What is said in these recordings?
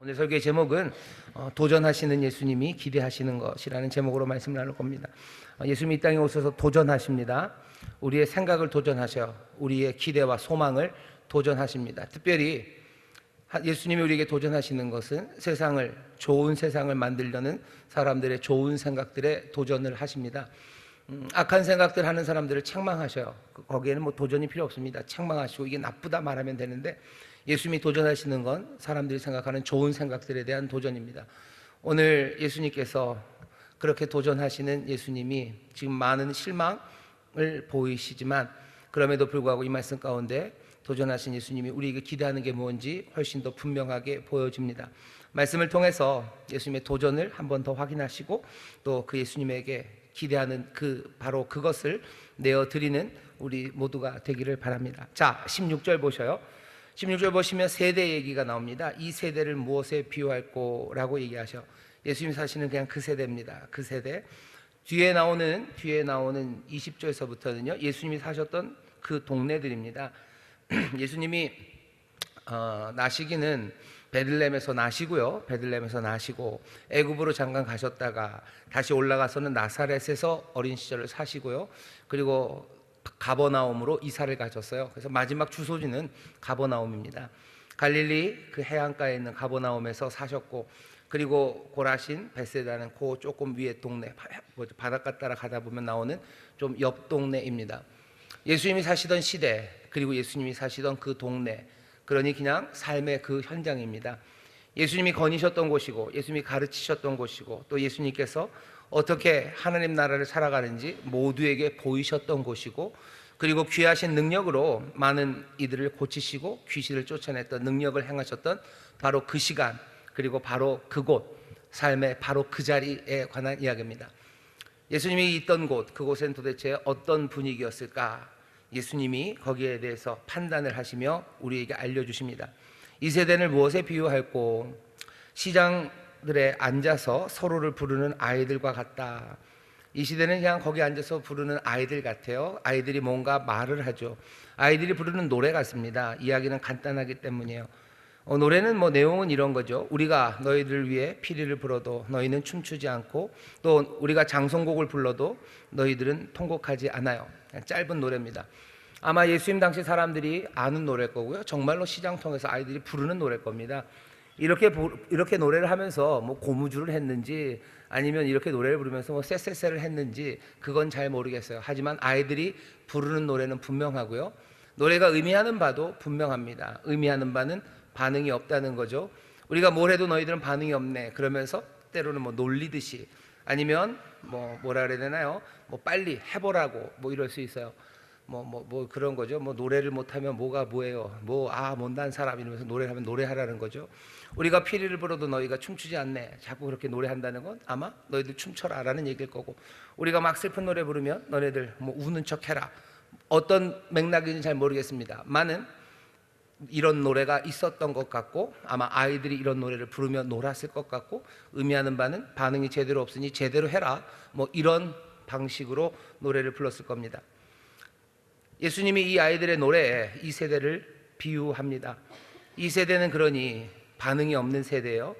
오늘 설교의 제목은 도전하시는 예수님이 기대하시는 것이라는 제목으로 말씀을 나눌 겁니다. 예수님이 이 땅에 오셔서 도전하십니다. 우리의 생각을 도전하셔 우리의 기대와 소망을 도전하십니다. 특별히 예수님이 우리에게 도전하시는 것은 좋은 세상을 만들려는 사람들의 좋은 생각들에 도전을 하십니다. 악한 생각들 하는 사람들을 책망하셔요. 거기에는 도전이 필요 없습니다. 책망하시고 이게 나쁘다 말하면 되는데, 예수님이 도전하시는 건 사람들이 생각하는 좋은 생각들에 대한 도전입니다. 오늘 예수님께서 그렇게 도전하시는 예수님이 지금 많은 실망을 보이시지만, 그럼에도 불구하고 이 말씀 가운데 도전하신 예수님이 우리에게 기대하는 게 뭔지 훨씬 더 분명하게 보여집니다. 말씀을 통해서 예수님의 도전을 한 번 더 확인하시고, 또 그 예수님에게 기대하는 바로 그것을 내어드리는 우리 모두가 되기를 바랍니다. 자, 16절 보셔요. 16절 보시면 세대 얘기가 나옵니다. 이 세대를 무엇에 비유할꼬라고 얘기하셔. 예수님 사시는 그냥 그 세대입니다. 그 세대. 뒤에 나오는 20절에서부터는요, 예수님이 사셨던 그 동네들입니다. 예수님이 나시기는 베들레헴에서 나시고요. 베들레헴에서 나시고 애굽으로 잠깐 가셨다가 다시 올라가서는 나사렛에서 어린 시절을 사시고요. 그리고 가버나움으로 이사를 가셨어요. 그래서 마지막 주소지는 가버나움입니다. 갈릴리 그 해안가에 있는 가버나움에서 사셨고, 그리고 고라신 베세다는 그 조금 위에 동네, 바닷가 따라 가다 보면 나오는 좀 옆 동네입니다. 예수님이 사시던 시대, 그리고 예수님이 사시던 그 동네, 그러니 그냥 삶의 그 현장입니다. 예수님이 거니셨던 곳이고, 예수님이 가르치셨던 곳이고, 또 예수님께서 어떻게 하나님 나라를 살아가는지 모두에게 보이셨던 곳이고, 그리고 귀하신 능력으로 많은 이들을 고치시고 귀신을 쫓아냈던 능력을 행하셨던 바로 그 시간, 그리고 바로 그곳, 삶의 바로 그 자리에 관한 이야기입니다. 예수님이 있던 곳, 그곳엔 도대체 어떤 분위기였을까? 예수님이 거기에 대해서 판단을 하시며 우리에게 알려주십니다. 이 세대는 무엇에 비유할꼬? 시장들에 앉아서 서로를 부르는 아이들과 같다. 이 시대는 그냥 거기 앉아서 부르는 아이들 같아요. 아이들이 뭔가 말을 하죠. 아이들이 부르는 노래 같습니다. 이야기는 간단하기 때문이에요. 노래는 내용은 이런 거죠. 우리가 너희들 위해 피리를 불어도 너희는 춤추지 않고, 또 우리가 장송곡을 불러도 너희들은 통곡하지 않아요. 짧은 노래입니다. 아마 예수님 당시 사람들이 아는 노래일 거고요. 정말로 시장통에서 아이들이 부르는 노래일 겁니다. 이렇게 노래를 하면서 고무줄을 했는지, 아니면 이렇게 노래를 부르면서 쎄쎄쎄를 했는지 그건 잘 모르겠어요. 하지만 아이들이 부르는 노래는 분명하고요. 노래가 의미하는 바도 분명합니다. 의미하는 바는 반응이 없다는 거죠. 우리가 뭘 해도 너희들은 반응이 없네, 그러면서 때로는 놀리듯이, 아니면 뭐라 그래야 되나요? 빨리 해보라고 이럴 수 있어요. 그런 거죠. 노래를 못하면 뭐예요? 못난 사람 이러면서 노래를 하면 노래하라는 거죠. 우리가 피리를 불어도 너희가 춤추지 않네, 자꾸 그렇게 노래한다는 건 아마 너희들 춤춰라 라는 얘기일 거고, 우리가 막 슬픈 노래 부르면 너네들 우는 척 해라, 어떤 맥락인지 잘 모르겠습니다. 많은 이런 노래가 있었던 것 같고, 아마 아이들이 이런 노래를 부르며 놀았을 것 같고, 의미하는 바는 반응이 제대로 없으니 제대로 해라, 이런 방식으로 노래를 불렀을 겁니다. 예수님이 이 아이들의 노래에 이 세대를 비유합니다. 이 세대는 그러니 반응이 없는 세대예요.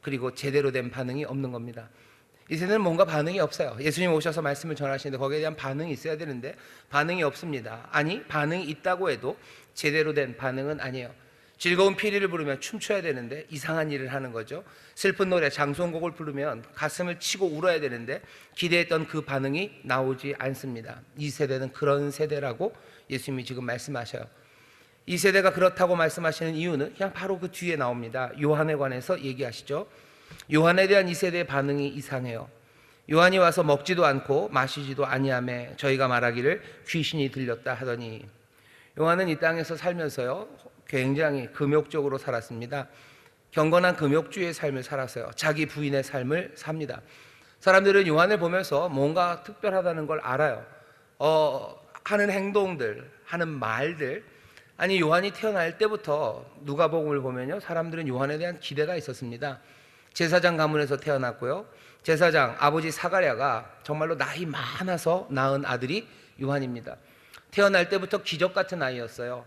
그리고 제대로 된 반응이 없는 겁니다. 이 세대는 뭔가 반응이 없어요. 예수님 오셔서 말씀을 전하시는데 거기에 대한 반응이 있어야 되는데 반응이 없습니다. 아니, 반응이 있다고 해도 제대로 된 반응은 아니에요. 즐거운 피리를 부르면 춤춰야 되는데 이상한 일을 하는 거죠. 슬픈 노래, 장송곡을 부르면 가슴을 치고 울어야 되는데 기대했던 그 반응이 나오지 않습니다. 이 세대는 그런 세대라고 예수님이 지금 말씀하셔요. 이 세대가 그렇다고 말씀하시는 이유는 그냥 바로 그 뒤에 나옵니다. 요한에 관해서 얘기하시죠. 요한에 대한 이 세대의 반응이 이상해요. 요한이 와서 먹지도 않고 마시지도 아니하며 저희가 말하기를 귀신이 들렸다 하더니, 요한은 이 땅에서 살면서요 굉장히 금욕적으로 살았습니다. 경건한 금욕주의 삶을 살았어요. 자기 부인의 삶을 삽니다. 사람들은 요한을 보면서 뭔가 특별하다는 걸 알아요. 하는 행동들, 하는 말들, 아니 요한이 태어날 때부터 누가복음을 보면요, 사람들은 요한에 대한 기대가 있었습니다. 제사장 가문에서 태어났고요, 제사장 아버지 사가랴가 정말로 나이 많아서 낳은 아들이 요한입니다. 태어날 때부터 기적 같은 아이였어요.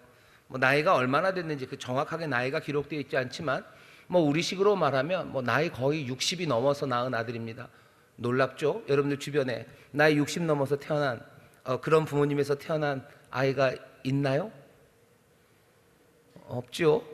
나이가 얼마나 됐는지 정확하게 나이가 기록되어 있지 않지만 뭐 우리식으로 말하면 뭐 나이 거의 60이 넘어서 낳은 아들입니다. 놀랍죠? 여러분들 주변에 나이 60 넘어서 태어난 그런 부모님에서 태어난 아이가 있나요? 없죠.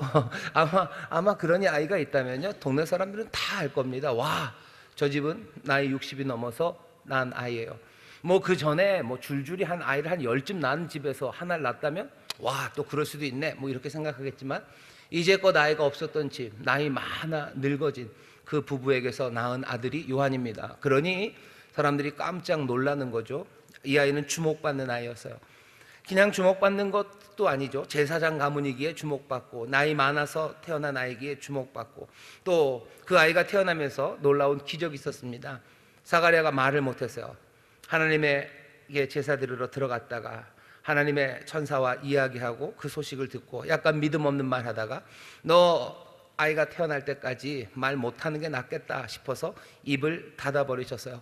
아마 그런 아이가 있다면요, 동네 사람들은 다 알 겁니다. 와, 저 집은 나이 60이 넘어서 낳은 아이예요. 뭐 그 전에 뭐 줄줄이 한 아이를 한 10쯤 낳은 집에서 하나를 낳았다면 와, 또 그럴 수도 있네, 뭐 이렇게 생각하겠지만, 이제껏 아이가 없었던 집, 나이 많아 늙어진 그 부부에게서 낳은 아들이 요한입니다. 그러니 사람들이 깜짝 놀라는 거죠. 이 아이는 주목받는 아이였어요. 그냥 주목받는 것도 아니죠. 제사장 가문이기에 주목받고, 나이 많아서 태어난 아이기에 주목받고, 또 그 아이가 태어나면서 놀라운 기적이 있었습니다. 사가랴가 말을 못했어요. 하나님에게 제사 드리러 들어갔다가 하나님의 천사와 이야기하고 그 소식을 듣고 약간 믿음 없는 말 하다가, 너 아이가 태어날 때까지 말 못하는 게 낫겠다 싶어서 입을 닫아버리셨어요.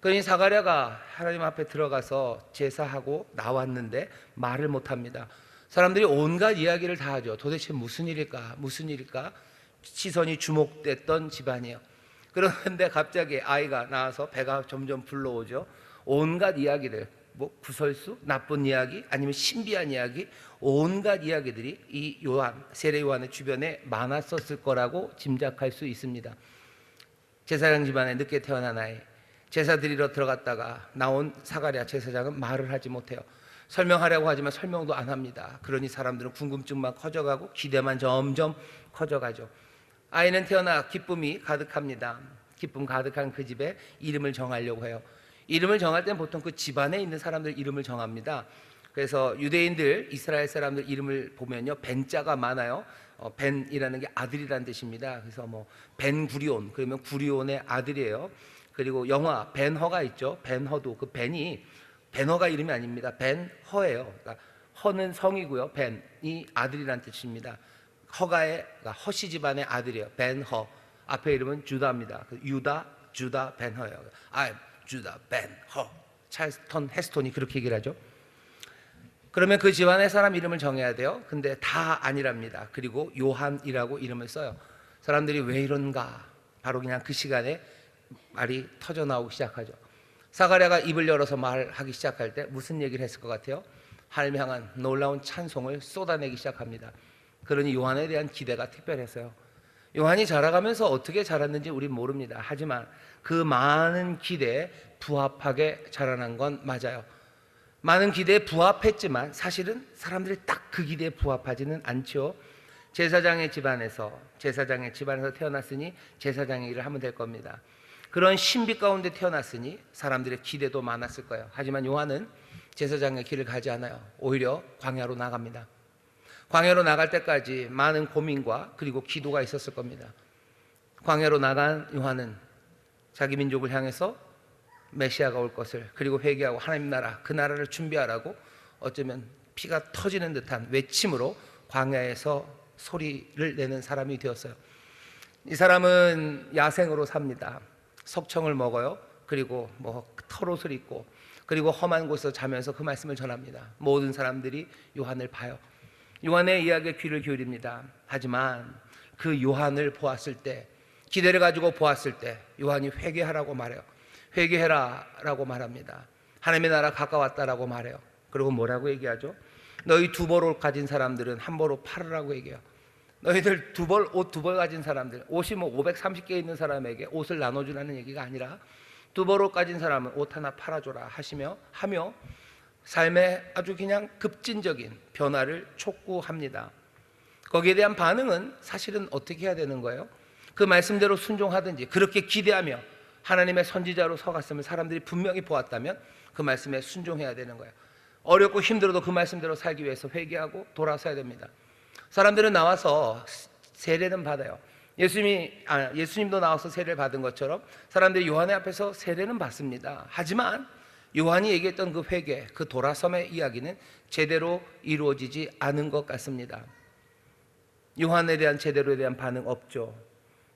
그러니 사가랴가 하나님 앞에 들어가서 제사하고 나왔는데 말을 못합니다. 사람들이 온갖 이야기를 다 하죠. 도대체 무슨 일일까, 무슨 일일까. 시선이 주목됐던 집안이에요. 그런데 갑자기 아이가 나와서 배가 점점 불러오죠. 온갖 이야기들, 뭐 구설수, 나쁜 이야기, 아니면 신비한 이야기, 온갖 이야기들이 이 요한, 세례 요한의 주변에 많았었을 거라고 짐작할 수 있습니다. 제사장 집안에 늦게 태어난 아이, 제사 드리러 들어갔다가 나온 사가랴 제사장은 말을 하지 못해요. 설명하려고 하지만 설명도 안 합니다. 그러니 사람들은 궁금증만 커져가고 기대만 점점 커져가죠. 아이는 태어나 기쁨이 가득합니다. 기쁨 가득한 그 집에 이름을 정하려고 해요. 이름을 정할 때는 보통 그 집안에 있는 사람들 이름을 정합니다. 그래서 유대인들, 이스라엘 사람들 이름을 보면요, 벤자가 많아요. 벤이라는 게 아들이라는 뜻입니다. 그래서 뭐 벤구리온, 그러면 구리온의 아들이에요. 그리고 영화 벤허가 있죠. 벤허도 그 벤이 벤허가 이름이 아닙니다. 벤허예요. 그러니까 허는 성이고요, 벤이 아들이라는 뜻입니다. 허가의, 그러니까 허씨 집안의 아들이에요. 벤허. 앞에 이름은 주다입니다. 유다, 주다, 벤허예요. 주다, 벤허. 찰스턴 헤스톤이 그렇게 얘기를 하죠. 그러면 그 집안의 사람 이름을 정해야 돼요. 근데 다 아니랍니다. 그리고 요한이라고 이름을 써요. 사람들이 왜 이런가? 바로 그냥 그 시간에 말이 터져 나오기 시작하죠. 사가랴가 입을 열어서 말하기 시작할 때 무슨 얘기를 했을 것 같아요? 하나님 향한 놀라운 찬송을 쏟아내기 시작합니다. 그러니 요한에 대한 기대가 특별했어요. 요한이 자라가면서 어떻게 자랐는지 우린 모릅니다. 하지만 그 많은 기대에 부합하게 자라난 건 맞아요. 많은 기대에 부합했지만 사실은 사람들이 딱 그 기대에 부합하지는 않죠. 제사장의 집안에서 태어났으니 제사장의 일을 하면 될 겁니다. 그런 신비 가운데 태어났으니 사람들의 기대도 많았을 거예요. 하지만 요한은 제사장의 길을 가지 않아요. 오히려 광야로 나갑니다. 광야로 나갈 때까지 많은 고민과 그리고 기도가 있었을 겁니다. 광야로 나간 요한은 자기 민족을 향해서 메시아가 올 것을, 그리고 회개하고 하나님 나라, 그 나라를 준비하라고 어쩌면 피가 터지는 듯한 외침으로 광야에서 소리를 내는 사람이 되었어요. 이 사람은 야생으로 삽니다. 석청을 먹어요. 그리고 뭐 털옷을 입고, 그리고 험한 곳에서 자면서 그 말씀을 전합니다. 모든 사람들이 요한을 봐요. 요한의 이야기에 귀를 기울입니다. 하지만 그 요한을 보았을 때, 기대를 가지고 보았을 때 요한이 회개하라고 말해요. 회개해라 라고 말합니다. 하나님의 나라 가까웠다라고 말해요. 그리고 뭐라고 얘기하죠? 너희 두 벌 옷 가진 사람들은 한 벌 옷 팔으라고 얘기해요. 너희들 옷 두 벌 가진 사람들, 옷이 뭐 530개 있는 사람에게 옷을 나눠주라는 얘기가 아니라 두 벌 옷 가진 사람은 옷 하나 팔아줘라 하며 삶에 아주 그냥 급진적인 변화를 촉구합니다. 거기에 대한 반응은 사실은 어떻게 해야 되는 거예요? 그 말씀대로 순종하든지, 그렇게 기대하며 하나님의 선지자로 서갔음을 사람들이 분명히 보았다면 그 말씀에 순종해야 되는 거예요. 어렵고 힘들어도 그 말씀대로 살기 위해서 회개하고 돌아서야 됩니다. 사람들은 나와서 세례는 받아요. 예수님도 나와서 세례를 받은 것처럼 사람들이 요한의 앞에서 세례는 받습니다. 하지만 요한이 얘기했던 그 회개, 그 돌아섬의 이야기는 제대로 이루어지지 않은 것 같습니다. 요한에 대한 제대로에 대한 반응 없죠.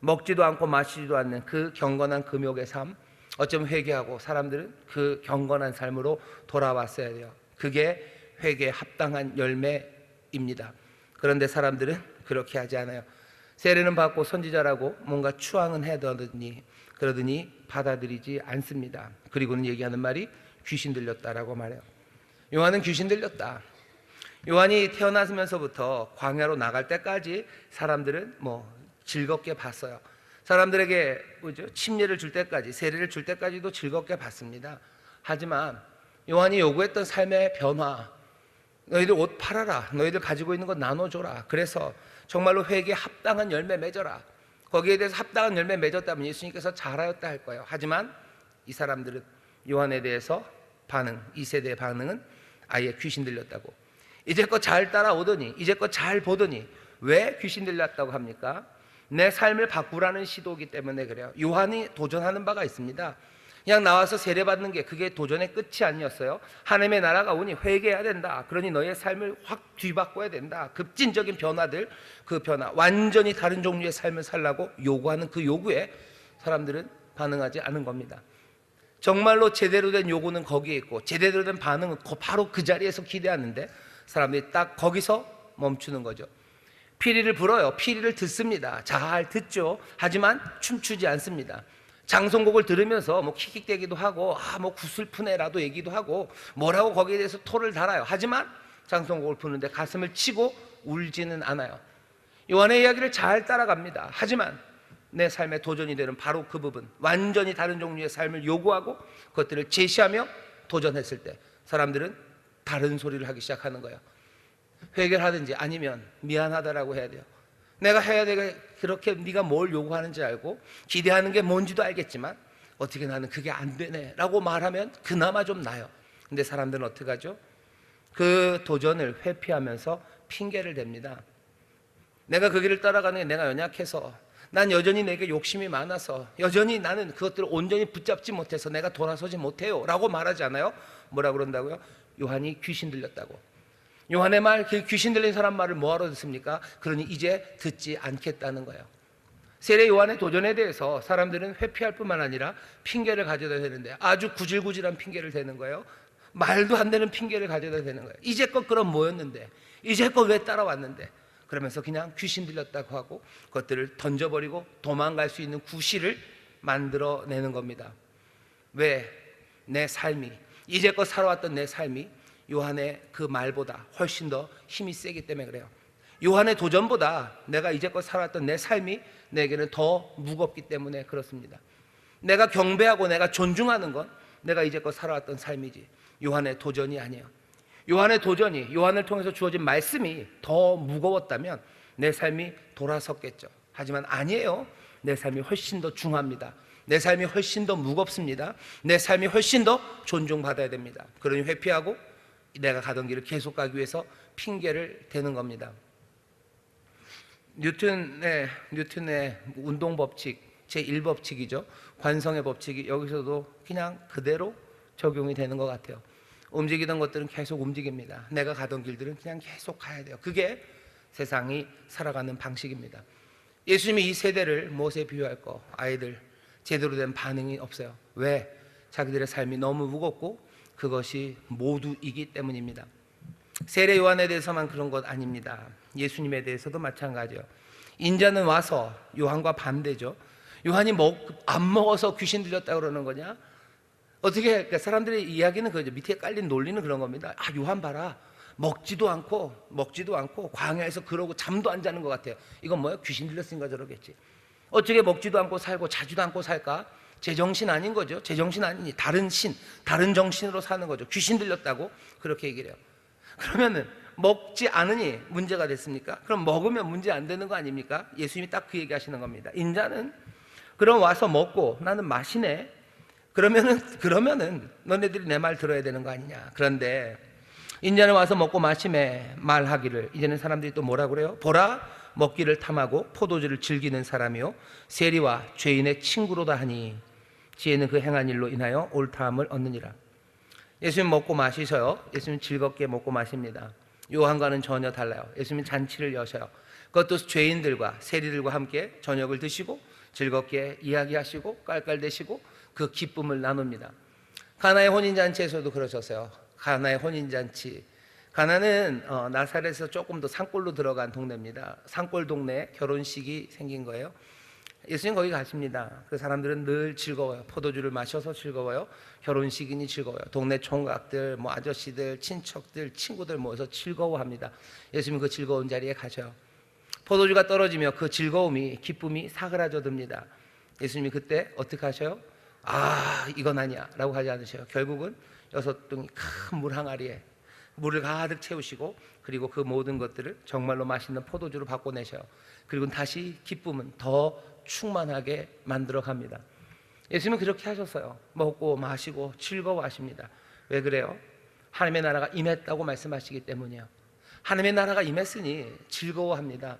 먹지도 않고 마시지도 않는 그 경건한 금욕의 삶, 어쩌면 회개하고 사람들은 그 경건한 삶으로 돌아왔어야 돼요. 그게 회개에 합당한 열매입니다. 그런데 사람들은 그렇게 하지 않아요. 세례는 받고 선지자라고 뭔가 추앙은 그러더니 받아들이지 않습니다. 그리고는 얘기하는 말이 귀신 들렸다라고 말해요. 요한은 귀신 들렸다. 요한이 태어나면서부터 광야로 나갈 때까지 사람들은 즐겁게 봤어요. 사람들에게 침례를 줄 때까지, 세례를 줄 때까지도 즐겁게 봤습니다. 하지만 요한이 요구했던 삶의 변화, 너희들 옷 팔아라, 너희들 가지고 있는 것 나눠줘라, 그래서 정말로 회개에 합당한 열매 맺어라, 거기에 대해서 합당한 열매 맺었다면 예수님께서 잘하였다 할 거예요. 하지만 이 사람들은 요한에 대해서 이 세대의 반응은 아예 귀신 들렸다고, 이제껏 잘 따라오더니, 이제껏 잘 보더니 왜 귀신 들렸다고 합니까? 내 삶을 바꾸라는 시도이기 때문에 그래요. 요한이 도전하는 바가 있습니다. 그냥 나와서 세례받는 게 그게 도전의 끝이 아니었어요. 하나님의 나라가 오니 회개해야 된다. 그러니 너의 삶을 확 뒤바꿔야 된다. 급진적인 변화들, 그 변화, 완전히 다른 종류의 삶을 살라고 요구하는 그 요구에 사람들은 반응하지 않은 겁니다. 정말로 제대로 된 요구는 거기에 있고 제대로 된 반응은 바로 그 자리에서 기대하는데 사람들이 딱 거기서 멈추는 거죠. 피리를 불어요. 피리를 듣습니다. 잘 듣죠. 하지만 춤추지 않습니다. 장송곡을 들으면서 킥킥대기도 하고 구슬프네라도 얘기도 하고 뭐라고 거기에 대해서 토를 달아요. 하지만 장송곡을 부르는데 가슴을 치고 울지는 않아요. 요한의 이야기를 잘 따라갑니다. 하지만 내 삶에 도전이 되는 바로 그 부분, 완전히 다른 종류의 삶을 요구하고 그것들을 제시하며 도전했을 때 사람들은 다른 소리를 하기 시작하는 거예요. 회개를 하든지 아니면 미안하다라고 해야 돼요. 내가 해야 되게 그렇게 네가 뭘 요구하는지 알고 기대하는 게 뭔지도 알겠지만 어떻게 나는 그게 안 되네 라고 말하면 그나마 좀 나아요. 근데 사람들은 어떻게 하죠? 그 도전을 회피하면서 핑계를 댑니다. 내가 그 길을 따라가는 게 내가 연약해서, 난 여전히 내게 욕심이 많아서, 여전히 나는 그것들을 온전히 붙잡지 못해서 내가 돌아서지 못해요 라고 말하지 않아요? 뭐라 그런다고요? 요한이 귀신 들렸다고. 요한의 말, 그 귀신 들린 사람 말을 뭐하러 듣습니까? 그러니 이제 듣지 않겠다는 거예요. 세례 요한의 도전에 대해서 사람들은 회피할 뿐만 아니라 핑계를 가져다 대는데 아주 구질구질한 핑계를 대는 거예요. 말도 안 되는 핑계를 가져다 대는 거예요. 이제껏 그럼 뭐였는데, 이제껏 왜 따라왔는데, 그러면서 그냥 귀신 들렸다고 하고 그것들을 던져버리고 도망갈 수 있는 구실을 만들어내는 겁니다. 왜? 내 삶이, 이제껏 살아왔던 내 삶이 요한의 그 말보다 훨씬 더 힘이 세기 때문에 그래요. 요한의 도전보다 내가 이제껏 살아왔던 내 삶이 내게는 더 무겁기 때문에 그렇습니다. 내가 경배하고 내가 존중하는 건 내가 이제껏 살아왔던 삶이지 요한의 도전이 아니에요. 요한의 도전이, 요한을 통해서 주어진 말씀이 더 무거웠다면 내 삶이 돌아섰겠죠. 하지만 아니에요. 내 삶이 훨씬 더 중합니다. 내 삶이 훨씬 더 무겁습니다. 내 삶이 훨씬 더 존중받아야 됩니다. 그러니 회피하고 내가 가던 길을 계속 가기 위해서 핑계를 대는 겁니다. 뉴턴의 운동 법칙, 제1법칙이죠. 관성의 법칙이 여기서도 그냥 그대로 적용이 되는 것 같아요. 움직이던 것들은 계속 움직입니다. 내가 가던 길들은 그냥 계속 가야 돼요. 그게 세상이 살아가는 방식입니다. 예수님이 이 세대를 무엇에 비유할 거? 아이들 제대로 된 반응이 없어요. 왜? 자기들의 삶이 너무 무겁고 그것이 모두이기 때문입니다. 세례 요한에 대해서만 그런 것 아닙니다. 예수님에 대해서도 마찬가지요. 인자는 와서 요한과 반대죠. 요한이 안 먹어서 귀신 들렸다고 그러는 거냐? 어떻게, 그러니까 사람들의 이야기는 그죠. 밑에 깔린 논리는 그런 겁니다. 요한 봐라, 먹지도 않고 광야에서 그러고 잠도 안 자는 것 같아요. 이건 뭐예요? 귀신 들렸으니까 저러겠지. 어떻게 먹지도 않고 살고 자지도 않고 살까? 제정신 아닌 거죠. 제정신 아니니 다른 정신으로 사는 거죠. 귀신 들렸다고 그렇게 얘기를 해요. 그러면은 먹지 않으니 문제가 됐습니까? 그럼 먹으면 문제 안 되는 거 아닙니까? 예수님이 딱 그 얘기 하시는 겁니다. 인자는 그럼 와서 먹고 나는 마시네. 그러면은 너네들이 내 말 들어야 되는 거 아니냐. 그런데 인자는 와서 먹고 마시매 말하기를, 이제는 사람들이 또 뭐라 그래요? 보라, 먹기를 탐하고 포도주를 즐기는 사람이요 세리와 죄인의 친구로다 하니 지혜는 그 행한 일로 인하여 옳다함을 얻느니라. 예수님 먹고 마시셔요. 예수님 즐겁게 먹고 마십니다. 요한과는 전혀 달라요. 예수님 잔치를 여셔요. 그것도 죄인들과 세리들과 함께 저녁을 드시고 즐겁게 이야기하시고 깔깔대시고 그 기쁨을 나눕니다. 가나의 혼인잔치에서도 그러셨어요. 가나의 혼인잔치, 가나는 나사렛에서 조금 더 산골로 들어간 동네입니다. 산골 동네에 결혼식이 생긴 거예요. 예수님 거기 가십니다. 그 사람들은 늘 즐거워요. 포도주를 마셔서 즐거워요. 결혼식이니 즐거워요. 동네 총각들, 뭐 아저씨들, 친척들, 친구들 모여서 즐거워합니다. 예수님 그 즐거운 자리에 가셔요. 포도주가 떨어지며 그 즐거움이, 기쁨이 사그라져듭니다. 예수님이 그때 어떻게 하셔요? 아, 이건 아니야 라고 하지 않으셔요. 결국은 6동이 큰 물 항아리에 물을 가득 채우시고, 그리고 그 모든 것들을 정말로 맛있는 포도주로 바꿔내셔요. 그리고 다시 기쁨은 더 충만하게 만들어 갑니다. 예수님은 그렇게 하셨어요. 먹고 마시고 즐거워하십니다. 왜 그래요? 하나님의 나라가 임했다고 말씀하시기 때문이에요. 하나님의 나라가 임했으니 즐거워합니다.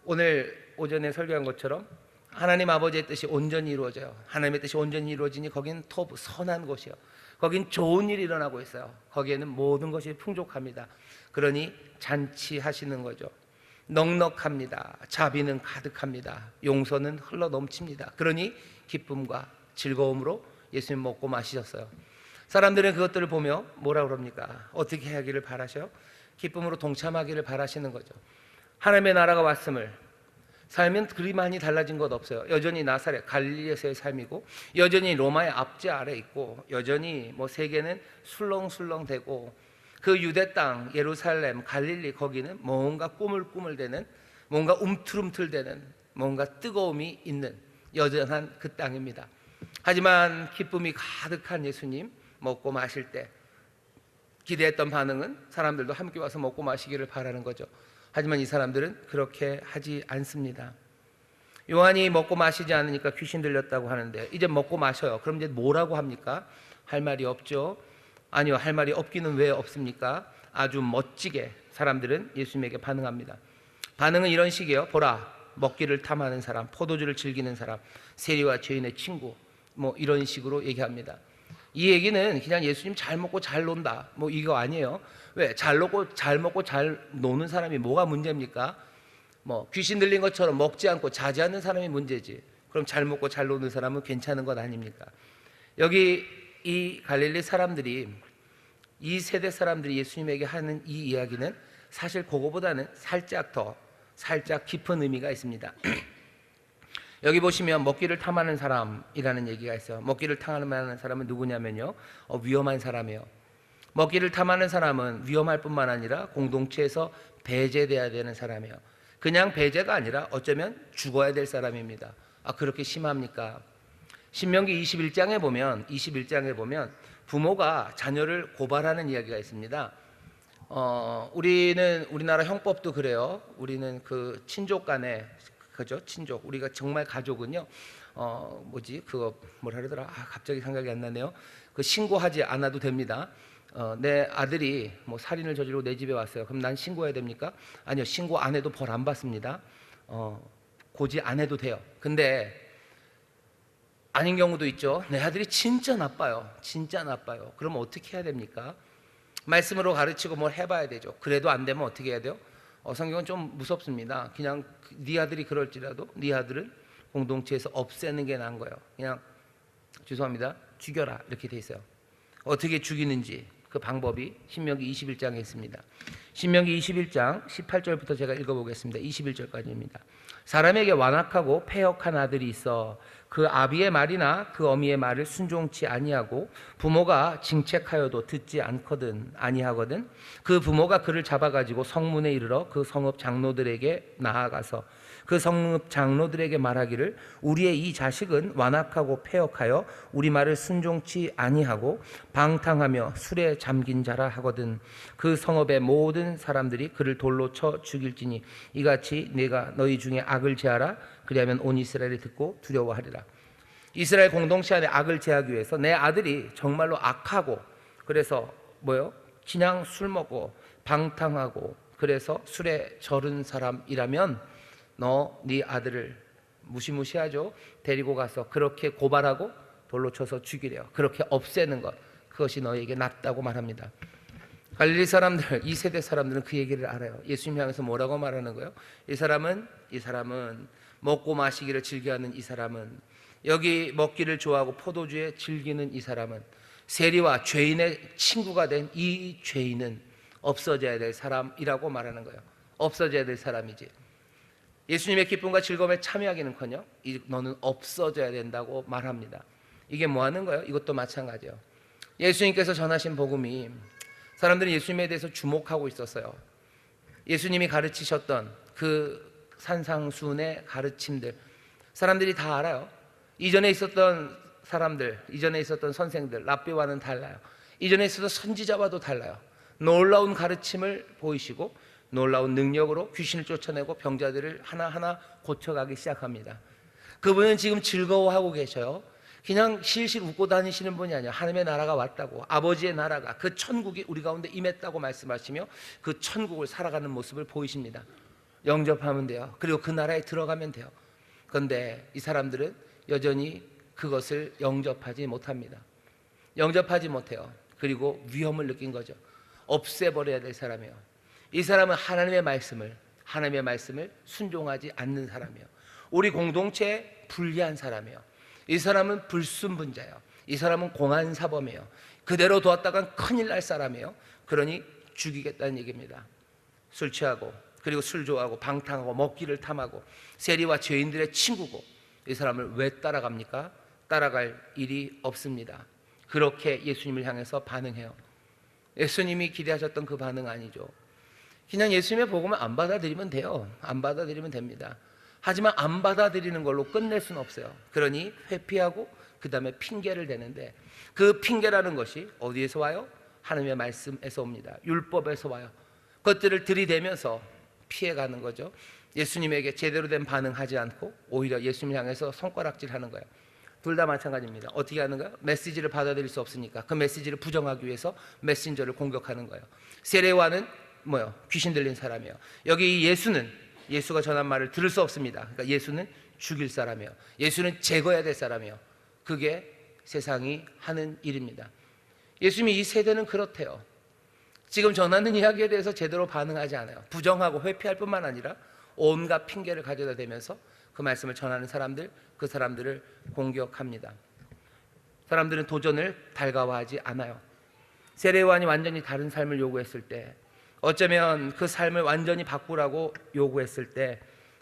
오늘 오전에 설교한 것처럼 하나님 아버지의 뜻이 온전히 이루어져요. 하나님의 뜻이 온전히 이루어지니 거긴 토부, 선한 곳이요, 거긴 좋은 일이 일어나고 있어요. 거기에는 모든 것이 풍족합니다. 그러니 잔치하시는 거죠. 넉넉합니다. 자비는 가득합니다. 용서는 흘러 넘칩니다. 그러니 기쁨과 즐거움으로 예수님 먹고 마시셨어요. 사람들은 그것들을 보며 뭐라 그럽니까? 어떻게 하기를 바라셔? 기쁨으로 동참하기를 바라시는 거죠. 하나님의 나라가 왔음을, 살면 그리 많이 달라진 것 없어요. 여전히 나사렛 갈릴리에서의 삶이고, 여전히 로마의 압제 아래 있고, 여전히 뭐 세계는 술렁술렁대고, 그 유대 땅 예루살렘 갈릴리 거기는 뭔가 꾸물꾸물대는, 뭔가 움틀움틀대는, 뭔가 뜨거움이 있는 여전한 그 땅입니다. 하지만 기쁨이 가득한 예수님 먹고 마실 때 기대했던 반응은 사람들도 함께 와서 먹고 마시기를 바라는 거죠. 하지만 이 사람들은 그렇게 하지 않습니다. 요한이 먹고 마시지 않으니까 귀신 들렸다고 하는데, 이제 먹고 마셔요. 그럼 이제 뭐라고 합니까? 할 말이 없죠. 아니요, 할 말이 없기는 왜 없습니까? 아주 멋지게 사람들은 예수님에게 반응합니다. 반응은 이런 식이에요. 보라, 먹기를 탐하는 사람, 포도주를 즐기는 사람, 세리와 죄인의 친구, 뭐 이런 식으로 얘기합니다. 이 얘기는 그냥 예수님 잘 먹고 잘 논다, 뭐 이거 아니에요. 왜? 잘 먹고 잘 노는 사람이 뭐가 문제입니까? 뭐 귀신 들린 것처럼 먹지 않고 자지 않는 사람이 문제지, 그럼 잘 먹고 잘 노는 사람은 괜찮은 것 아닙니까? 여기 이 갈릴리 사람들이, 이 세대 사람들이 예수님에게 하는 이 이야기는 사실 그거보다는 살짝 깊은 의미가 있습니다. 여기 보시면 먹기를 탐하는 사람이라는 얘기가 있어요. 먹기를 탐하는 사람은 누구냐면요, 위험한 사람이에요. 먹기를 탐하는 사람은 위험할 뿐만 아니라 공동체에서 배제돼야 되는 사람이에요. 그냥 배제가 아니라 어쩌면 죽어야 될 사람입니다. 아, 그렇게 심합니까? 신명기 21장에 보면 부모가 자녀를 고발하는 이야기가 있습니다. 우리나라 형법도 그래요. 우리는 그 친족 간에, 그죠? 친족, 우리가 정말 가족은요, 그거 뭐라 그러더라? 갑자기 생각이 안 나네요. 그 신고하지 않아도 됩니다. 내 아들이 뭐 살인을 저지르고 내 집에 왔어요. 그럼 난 신고해야 됩니까? 아니요, 신고 안 해도 벌 안 받습니다. 고지 안 해도 돼요. 근데 아닌 경우도 있죠. 내 아들이 진짜 나빠요. 그러면 어떻게 해야 됩니까? 말씀으로 가르치고 뭘 해봐야 되죠. 그래도 안 되면 어떻게 해야 돼요? 성경은 좀 무섭습니다. 그냥 네 아들이 그럴지라도 네 아들은 공동체에서 없애는 게 나은 거예요. 그냥 죄송합니다, 죽여라, 이렇게 돼 있어요. 어떻게 죽이는지 그 방법이 신명기 21장에 있습니다. 신명기 21장 18절부터 제가 읽어보겠습니다. 21절까지입니다. 사람에게 완악하고 패역한 아들이 있어 그 아비의 말이나 그 어미의 말을 순종치 아니하고 부모가 징책하여도 듣지 아니하거든 그 부모가 그를 잡아가지고 성문에 이르러 그 성읍 장로들에게 나아가서 그 성읍 장로들에게 말하기를 우리의 이 자식은 완악하고 패역하여 우리 말을 순종치 아니하고 방탕하며 술에 잠긴 자라 하거든 그 성읍의 모든 사람들이 그를 돌로 쳐 죽일지니 이같이 내가 너희 중에 악을 제하라. 그리하면 온 이스라엘이 듣고 두려워하리라. 이스라엘 공동체 안에 악을 제하기 위해서 내 아들이 정말로 악하고, 그래서 그냥 술 먹고 방탕하고 그래서 술에 절은 사람이라면 네 아들을 무시무시하죠. 데리고 가서 그렇게 고발하고 돌로 쳐서 죽이래요. 그렇게 없애는 것, 그것이 너에게 낫다고 말합니다. 갈릴리 사람들, 이 세대 사람들은 그 얘기를 알아요. 예수님 향해서 뭐라고 말하는 거예요? 이 사람은 먹고 마시기를 즐겨하는 이 사람은, 여기 먹기를 좋아하고 포도주에 즐기는 이 사람은, 세리와 죄인의 친구가 된 이 죄인은 없어져야 될 사람이라고 말하는 거예요. 없어져야 될 사람이지. 예수님의 기쁨과 즐거움에 참여하기는커녕 너는 없어져야 된다고 말합니다. 이게 뭐 하는 거예요? 이것도 마찬가지예요. 예수님께서 전하신 복음이 사람들이 예수님에 대해서 주목하고 있었어요. 예수님이 가르치셨던 그 산상수훈의 가르침들 사람들이 다 알아요. 이전에 있었던 사람들, 이전에 있었던 선생들, 랍비와는 달라요. 이전에 있었던 선지자와도 달라요. 놀라운 가르침을 보이시고 놀라운 능력으로 귀신을 쫓아내고 병자들을 하나하나 고쳐가기 시작합니다. 그분은 지금 즐거워하고 계셔요. 그냥 실실 웃고 다니시는 분이 아니라 하나님의 나라가 왔다고, 아버지의 나라가, 그 천국이 우리 가운데 임했다고 말씀하시며 그 천국을 살아가는 모습을 보이십니다. 영접하면 돼요. 그리고 그 나라에 들어가면 돼요. 그런데 이 사람들은 여전히 그것을 영접하지 못합니다. 영접하지 못해요. 그리고 위험을 느낀 거죠. 없애버려야 될 사람이에요. 이 사람은 하나님의 말씀을 순종하지 않는 사람이에요. 우리 공동체에 불리한 사람이에요. 이 사람은 불순분자예요. 이 사람은 공안사범이에요. 그대로 두었다간 큰일 날 사람이에요. 그러니 죽이겠다는 얘기입니다. 술 취하고 그리고 술 좋아하고 방탕하고 먹기를 탐하고 세리와 죄인들의 친구고 이 사람을 왜 따라갑니까? 따라갈 일이 없습니다. 그렇게 예수님을 향해서 반응해요. 예수님이 기대하셨던 그 반응 아니죠. 그냥 예수님의 복음을 안 받아들이면 돼요. 안 받아들이면 됩니다. 하지만 안 받아들이는 걸로 끝낼 수는 없어요. 그러니 회피하고 그 다음에 핑계를 대는데 그 핑계라는 것이 어디에서 와요? 하나님의 말씀에서 옵니다. 율법에서 와요. 그것들을 들이대면서 피해가는 거죠. 예수님에게 제대로 된 반응하지 않고 오히려 예수님을 향해서 손가락질하는 거예요. 둘 다 마찬가지입니다. 어떻게 하는가요? 메시지를 받아들일 수 없으니까 그 메시지를 부정하기 위해서 메신저를 공격하는 거예요. 세례와는 뭐요? 귀신 들린 사람이에요. 여기 예수가 전한 말을 들을 수 없습니다. 그러니까 예수는 죽일 사람이에요. 예수는 제거해야 될 사람이에요. 그게 세상이 하는 일입니다. 예수님이 이 세대는 그렇대요. 지금 전하는 이야기에 대해서 제대로 반응하지 않아요. 부정하고 회피할 뿐만 아니라 온갖 핑계를 가져다 대면서 그 말씀을 전하는 사람들, 그 사람들을 공격합니다. 사람들은 도전을 달가워하지 않아요. 세례요한이 완전히 다른 삶을 요구했을 때, 어쩌면 그 삶을 완전히 바꾸라고 요구했을 때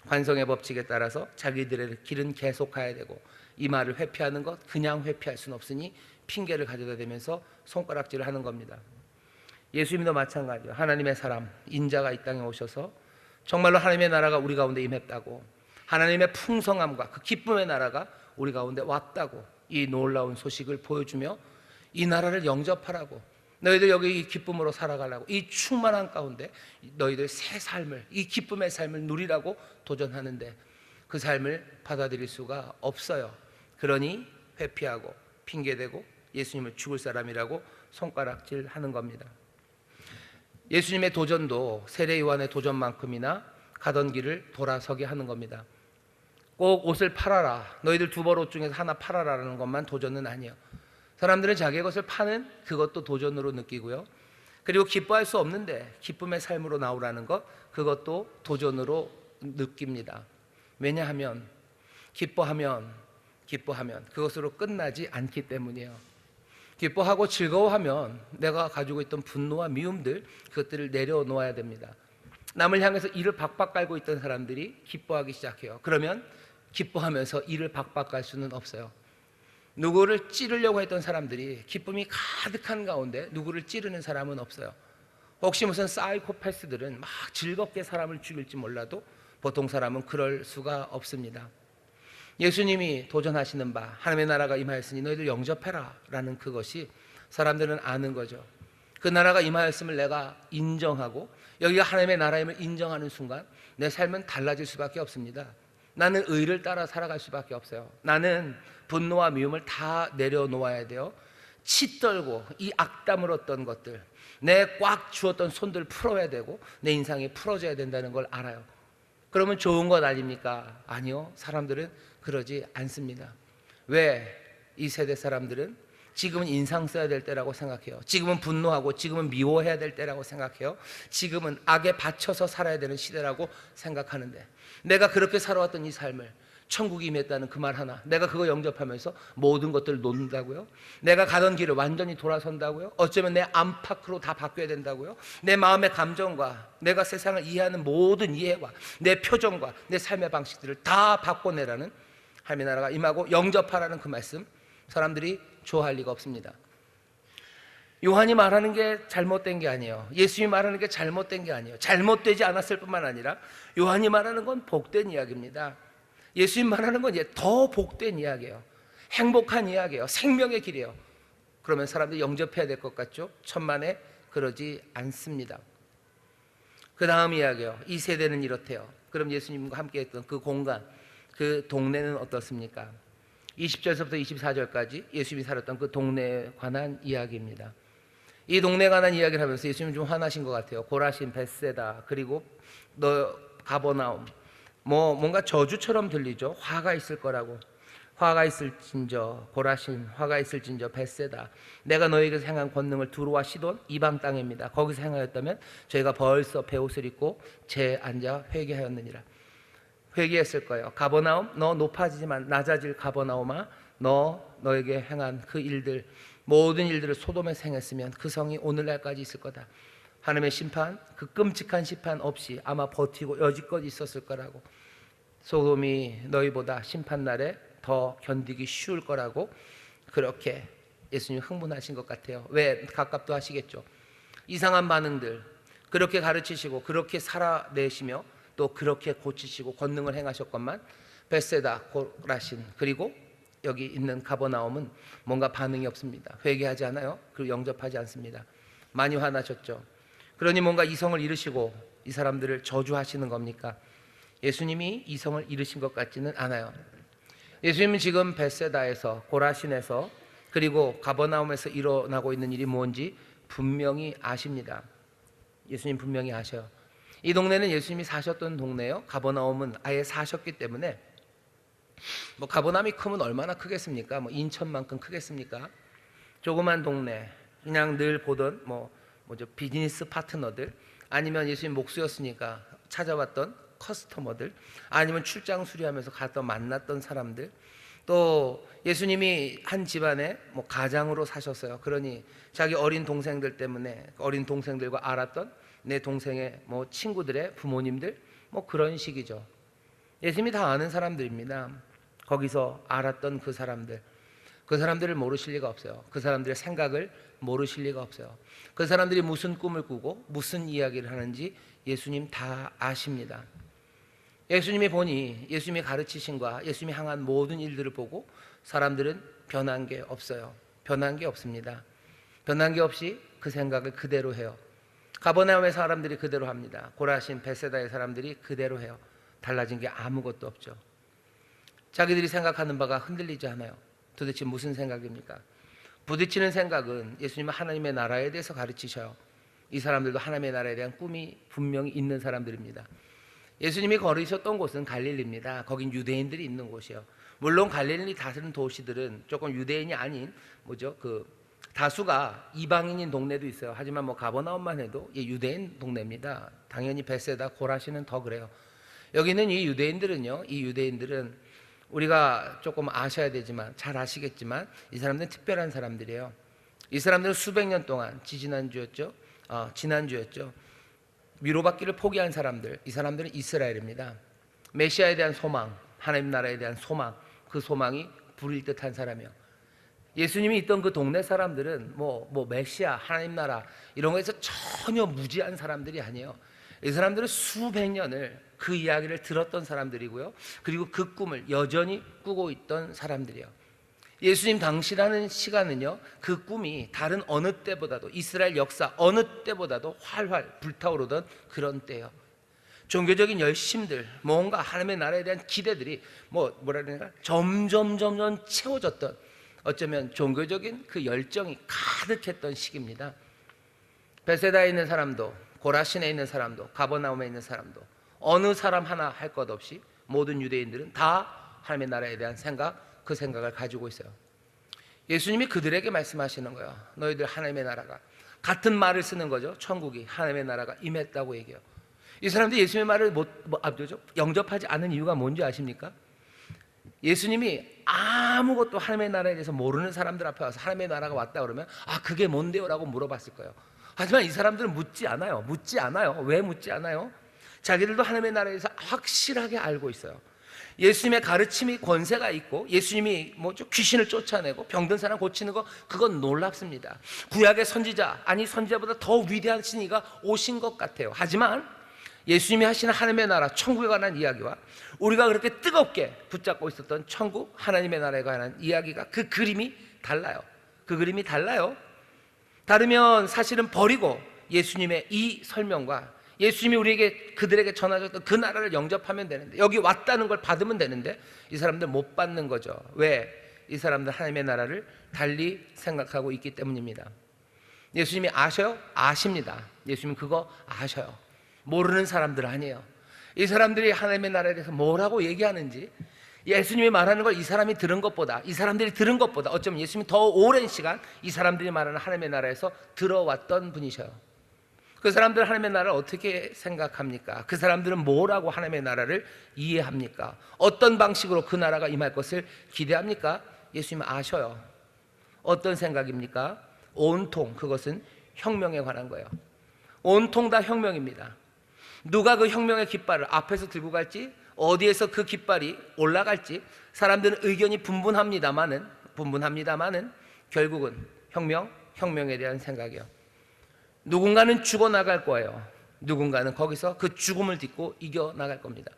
관성의 법칙에 따라서 자기들의 길은 계속 가야 되고 이 말을 회피하는 것 그냥 회피할 수는 없으니 핑계를 가져다 대면서 손가락질을 하는 겁니다. 예수님도 마찬가지예요. 하나님의 사람, 인자가 이 땅에 오셔서 정말로 하나님의 나라가 우리 가운데 임했다고, 하나님의 풍성함과 그 기쁨의 나라가 우리 가운데 왔다고 이 놀라운 소식을 보여주며 이 나라를 영접하라고, 너희들 여기 이 기쁨으로 살아가려고, 이 충만한 가운데 너희들 새 삶을, 이 기쁨의 삶을 누리라고 도전하는데 그 삶을 받아들일 수가 없어요. 그러니 회피하고 핑계대고 예수님을 죽을 사람이라고 손가락질하는 겁니다. 예수님의 도전도 세례 요한의 도전만큼이나 가던 길을 돌아서게 하는 겁니다. 꼭 옷을 팔아라, 너희들 두 벌 옷 중에서 하나 팔아라라는 것만 도전은 아니에요. 사람들은 자기의 것을 파는 그것도 도전으로 느끼고요. 그리고 기뻐할 수 없는데 기쁨의 삶으로 나오라는 것, 그것도 도전으로 느낍니다. 왜냐하면 기뻐하면 그것으로 끝나지 않기 때문이에요. 기뻐하고 즐거워하면 내가 가지고 있던 분노와 미움들, 그것들을 내려놓아야 됩니다. 남을 향해서 이를 박박 깔고 있던 사람들이 기뻐하기 시작해요. 그러면 기뻐하면서 이를 박박 깔 수는 없어요. 누구를 찌르려고 했던 사람들이 기쁨이 가득한 가운데 누구를 찌르는 사람은 없어요. 혹시 무슨 사이코패스들은 막 즐겁게 사람을 죽일지 몰라도 보통 사람은 그럴 수가 없습니다. 예수님이 도전하시는 바 하나님의 나라가 임하였으니 너희들 영접해라 라는 그것이 사람들은 아는 거죠. 그 나라가 임하였음을 내가 인정하고 여기가 하나님의 나라임을 인정하는 순간 내 삶은 달라질 수밖에 없습니다. 나는 의를 따라 살아갈 수밖에 없어요. 나는 분노와 미움을 다 내려놓아야 돼요. 치 떨고 이 악담을 얻던 것들, 내 꽉 쥐었던 손들 풀어야 되고 내 인상이 풀어져야 된다는 걸 알아요. 그러면 좋은 것 아닙니까? 아니요, 사람들은 그러지 않습니다. 왜? 이 세대 사람들은 지금은 인상 써야 될 때라고 생각해요. 지금은 분노하고 지금은 미워해야 될 때라고 생각해요. 지금은 악에 받쳐서 살아야 되는 시대라고 생각하는데, 내가 그렇게 살아왔던 이 삶을 천국이 임했다는 그 말 하나, 내가 그거 영접하면서 모든 것들을 놓는다고요? 내가 가던 길을 완전히 돌아선다고요? 어쩌면 내 안팎으로 다 바뀌어야 된다고요? 내 마음의 감정과 내가 세상을 이해하는 모든 이해와 내 표정과 내 삶의 방식들을 다 바꿔내라는 하나님의 나라가 임하고 영접하라는 그 말씀, 사람들이 좋아할 리가 없습니다. 요한이 말하는 게 잘못된 게 아니에요. 예수님이 말하는 게 잘못된 게 아니에요. 잘못되지 않았을 뿐만 아니라 요한이 말하는 건 복된 이야기입니다. 예수님 말하는 건 더 복된 이야기예요. 행복한 이야기예요. 생명의 길이에요. 그러면 사람들이 영접해야 될 것 같죠? 천만에 그러지 않습니다. 그 다음 이야기요. 이 세대는 이렇대요. 그럼 예수님과 함께 했던 그 공간, 그 동네는 어떻습니까? 20절서부터 24절까지 예수님이 살았던 그 동네에 관한 이야기입니다. 이 동네에 관한 이야기를 하면서 예수님이 좀 화나신 것 같아요. 고라신, 벳세다, 그리고 너 가버나움, 뭔가 저주처럼 들리죠. 화가 있을 거라고. 화가 있을진저 고라신, 화가 있을진저 벳세다, 내가 너희에게서 행한 권능을 두루와 시돈 이방 땅입니다. 거기서 행하였다면 저희가 벌써 베옷을 입고 제 앉아 회개하였느니라. 회개했을 거예요. 가버나움, 너 높아지지만 낮아질 가버나움아, 너에게 행한 그 일들, 모든 일들을 소돔에서 행했으면 그 성이 오늘날까지 있을 거다. 하나님의 심판, 그 끔찍한 심판 없이 아마 버티고 여지껏 있었을 거라고. 소돔이 너희보다 심판날에 더 견디기 쉬울 거라고 그렇게 예수님 흥분하신 것 같아요. 왜? 가깝도 하시겠죠. 이상한 반응들, 그렇게 가르치시고 그렇게 살아내시며 또 그렇게 고치시고 권능을 행하셨건만 벳세다, 고라신, 그리고 여기 있는 가버나움은 뭔가 반응이 없습니다. 회개하지 않아요. 그리고 영접하지 않습니다. 많이 화나셨죠. 그러니 뭔가 이성을 잃으시고 이 사람들을 저주하시는 겁니까? 예수님이 이성을 잃으신 것 같지는 않아요. 예수님은 지금 벳세다에서, 고라신에서, 그리고 가버나움에서 일어나고 있는 일이 뭔지 분명히 아십니다. 예수님 분명히 아셔요. 이 동네는 예수님이 사셨던 동네예요. 가버나움은 아예 사셨기 때문에 가버나움이 크면 얼마나 크겠습니까? 인천만큼 크겠습니까? 조그만 동네, 그냥 늘 보던 비즈니스 파트너들, 아니면 예수님 목수였으니까 찾아왔던 커스터머들, 아니면 출장 수리하면서 갔던 만났던 사람들, 또 예수님이 한 집안에 가장으로 사셨어요. 그러니 자기 어린 동생들 때문에 어린 동생들과 알았던 내 동생의 친구들의 부모님들, 그런 식이죠. 예수님이 다 아는 사람들입니다. 거기서 알았던 그 사람들을 모르실 리가 없어요. 그 사람들의 생각을 모르실 리가 없어요. 그 사람들이 무슨 꿈을 꾸고 무슨 이야기를 하는지 예수님 다 아십니다. 예수님이 보니 예수님이 가르치신과 예수님이 향한 모든 일들을 보고 사람들은 변한 게 없어요. 변한 게 없습니다. 변한 게 없이 그 생각을 그대로 해요. 가버나움의 사람들이 그대로 합니다. 고라신, 벳세다의 사람들이 그대로 해요. 달라진 게 아무것도 없죠. 자기들이 생각하는 바가 흔들리지 않아요. 도대체 무슨 생각입니까? 부딪히는 생각은 예수님은 하나님의 나라에 대해서 가르치셔요. 이 사람들도 하나님의 나라에 대한 꿈이 분명히 있는 사람들입니다. 예수님이 걸으셨던 곳은 갈릴리입니다. 거긴 유대인들이 있는 곳이에요. 물론 갈릴리 다른 도시들은 조금 유대인이 아닌 다수가 이방인인 동네도 있어요. 하지만 가버나움만 해도 유대인 동네입니다. 당연히 벳세다, 고라신은 더 그래요. 여기는 이 유대인들은 우리가 조금 아셔야 되지만 잘 아시겠지만 이 사람들은 특별한 사람들이에요. 이 사람들은 수백 년 동안 지난주였죠. 위로받기를 포기한 사람들, 이 사람들은 이스라엘입니다. 메시아에 대한 소망, 하나님 나라에 대한 소망, 그 소망이 불일 듯한 사람이요. 예수님이 있던 그 동네 사람들은 메시아, 하나님 나라 이런 거에서 전혀 무지한 사람들이 아니에요. 이 사람들은 수백 년을 그 이야기를 들었던 사람들이고요. 그리고 그 꿈을 여전히 꾸고 있던 사람들이에요. 예수님 당시라는 시간은요, 그 꿈이 다른 어느 때보다도, 이스라엘 역사 어느 때보다도 활활 불타오르던 그런 때예요. 종교적인 열심들, 뭔가 하나님의 나라에 대한 기대들이 점점 채워졌던, 어쩌면 종교적인 그 열정이 가득했던 시기입니다. 벳세다에 있는 사람도, 고라신에 있는 사람도, 가버나움에 있는 사람도, 어느 사람 하나 할 것 없이 모든 유대인들은 다 하나님의 나라에 대한 그 생각을 가지고 있어요. 예수님이 그들에게 말씀하시는 거예요. 너희들 하나님의 나라가, 같은 말을 쓰는 거죠. 천국이, 하나님의 나라가 임했다고 얘기해요. 이 사람들이 예수님의 말을 영접하지 않은 이유가 뭔지 아십니까? 예수님이 아무것도 하나님의 나라에 대해서 모르는 사람들 앞에 와서 하나님의 나라가 왔다 그러면 그게 뭔데요? 라고 물어봤을 거예요. 하지만 이 사람들은 묻지 않아요. 왜 묻지 않아요? 자기들도 하나님의 나라에 대해서 확실하게 알고 있어요. 예수님의 가르침이 권세가 있고, 예수님이 귀신을 쫓아내고 병든 사람 고치는 거, 그건 놀랍습니다. 구약의 선지자, 선지자보다 더 위대한 신이가 오신 것 같아요. 하지만 예수님이 하시는 하나님의 나라, 천국에 관한 이야기와 우리가 그렇게 뜨겁게 붙잡고 있었던 천국, 하나님의 나라에 관한 이야기가, 그 그림이 달라요. 다르면 사실은 버리고 예수님의 이 설명과 예수님이 그들에게 전하셨던 그 나라를 영접하면 되는데, 여기 왔다는 걸 받으면 되는데, 이 사람들 못 받는 거죠. 왜? 이 사람들 하나님의 나라를 달리 생각하고 있기 때문입니다. 예수님이 아셔요? 아십니다. 예수님은 그거 아셔요. 모르는 사람들 아니에요. 이 사람들이 하나님의 나라에 대해서 뭐라고 얘기하는지, 예수님이 말하는 걸 이 사람들이 들은 것보다 어쩌면 예수님이 더 오랜 시간 이 사람들이 말하는 하나님의 나라에서 들어왔던 분이셔요. 그 사람들 하나님의 나라를 어떻게 생각합니까? 그 사람들은 뭐라고 하나님의 나라를 이해합니까? 어떤 방식으로 그 나라가 임할 것을 기대합니까? 예수님은 아셔요. 어떤 생각입니까? 온통 그것은 혁명에 관한 거예요. 온통 다 혁명입니다. 누가 그 혁명의 깃발을 앞에서 들고 갈지, 어디에서 그 깃발이 올라갈지 사람들은 의견이 분분합니다마는 결국은 혁명에 대한 생각이요. 누군가는 죽어나갈 거예요. 누군가는 거기서 그 죽음을 딛고 이겨나갈 겁니다.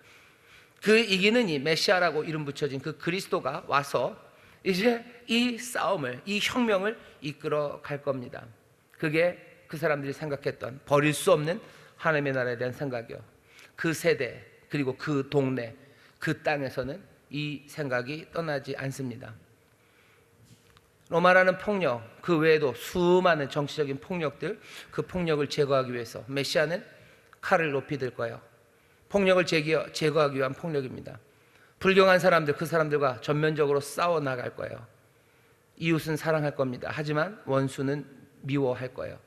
그 이기는 이 메시아라고 이름 붙여진 그 그리스도가 와서 이제 이 싸움을, 이 혁명을 이끌어 갈 겁니다. 그게 그 사람들이 생각했던 버릴 수 없는 하나님의 나라에 대한 생각이요. 그 세대, 그리고 그 동네, 그 땅에서는 이 생각이 떠나지 않습니다. 로마라는 폭력, 그 외에도 수많은 정치적인 폭력들, 그 폭력을 제거하기 위해서 메시아는 칼을 높이 들 거예요. 폭력을 제거하기 위한 폭력입니다. 불경한 사람들, 그 사람들과 전면적으로 싸워 나갈 거예요. 이웃은 사랑할 겁니다. 하지만 원수는 미워할 거예요.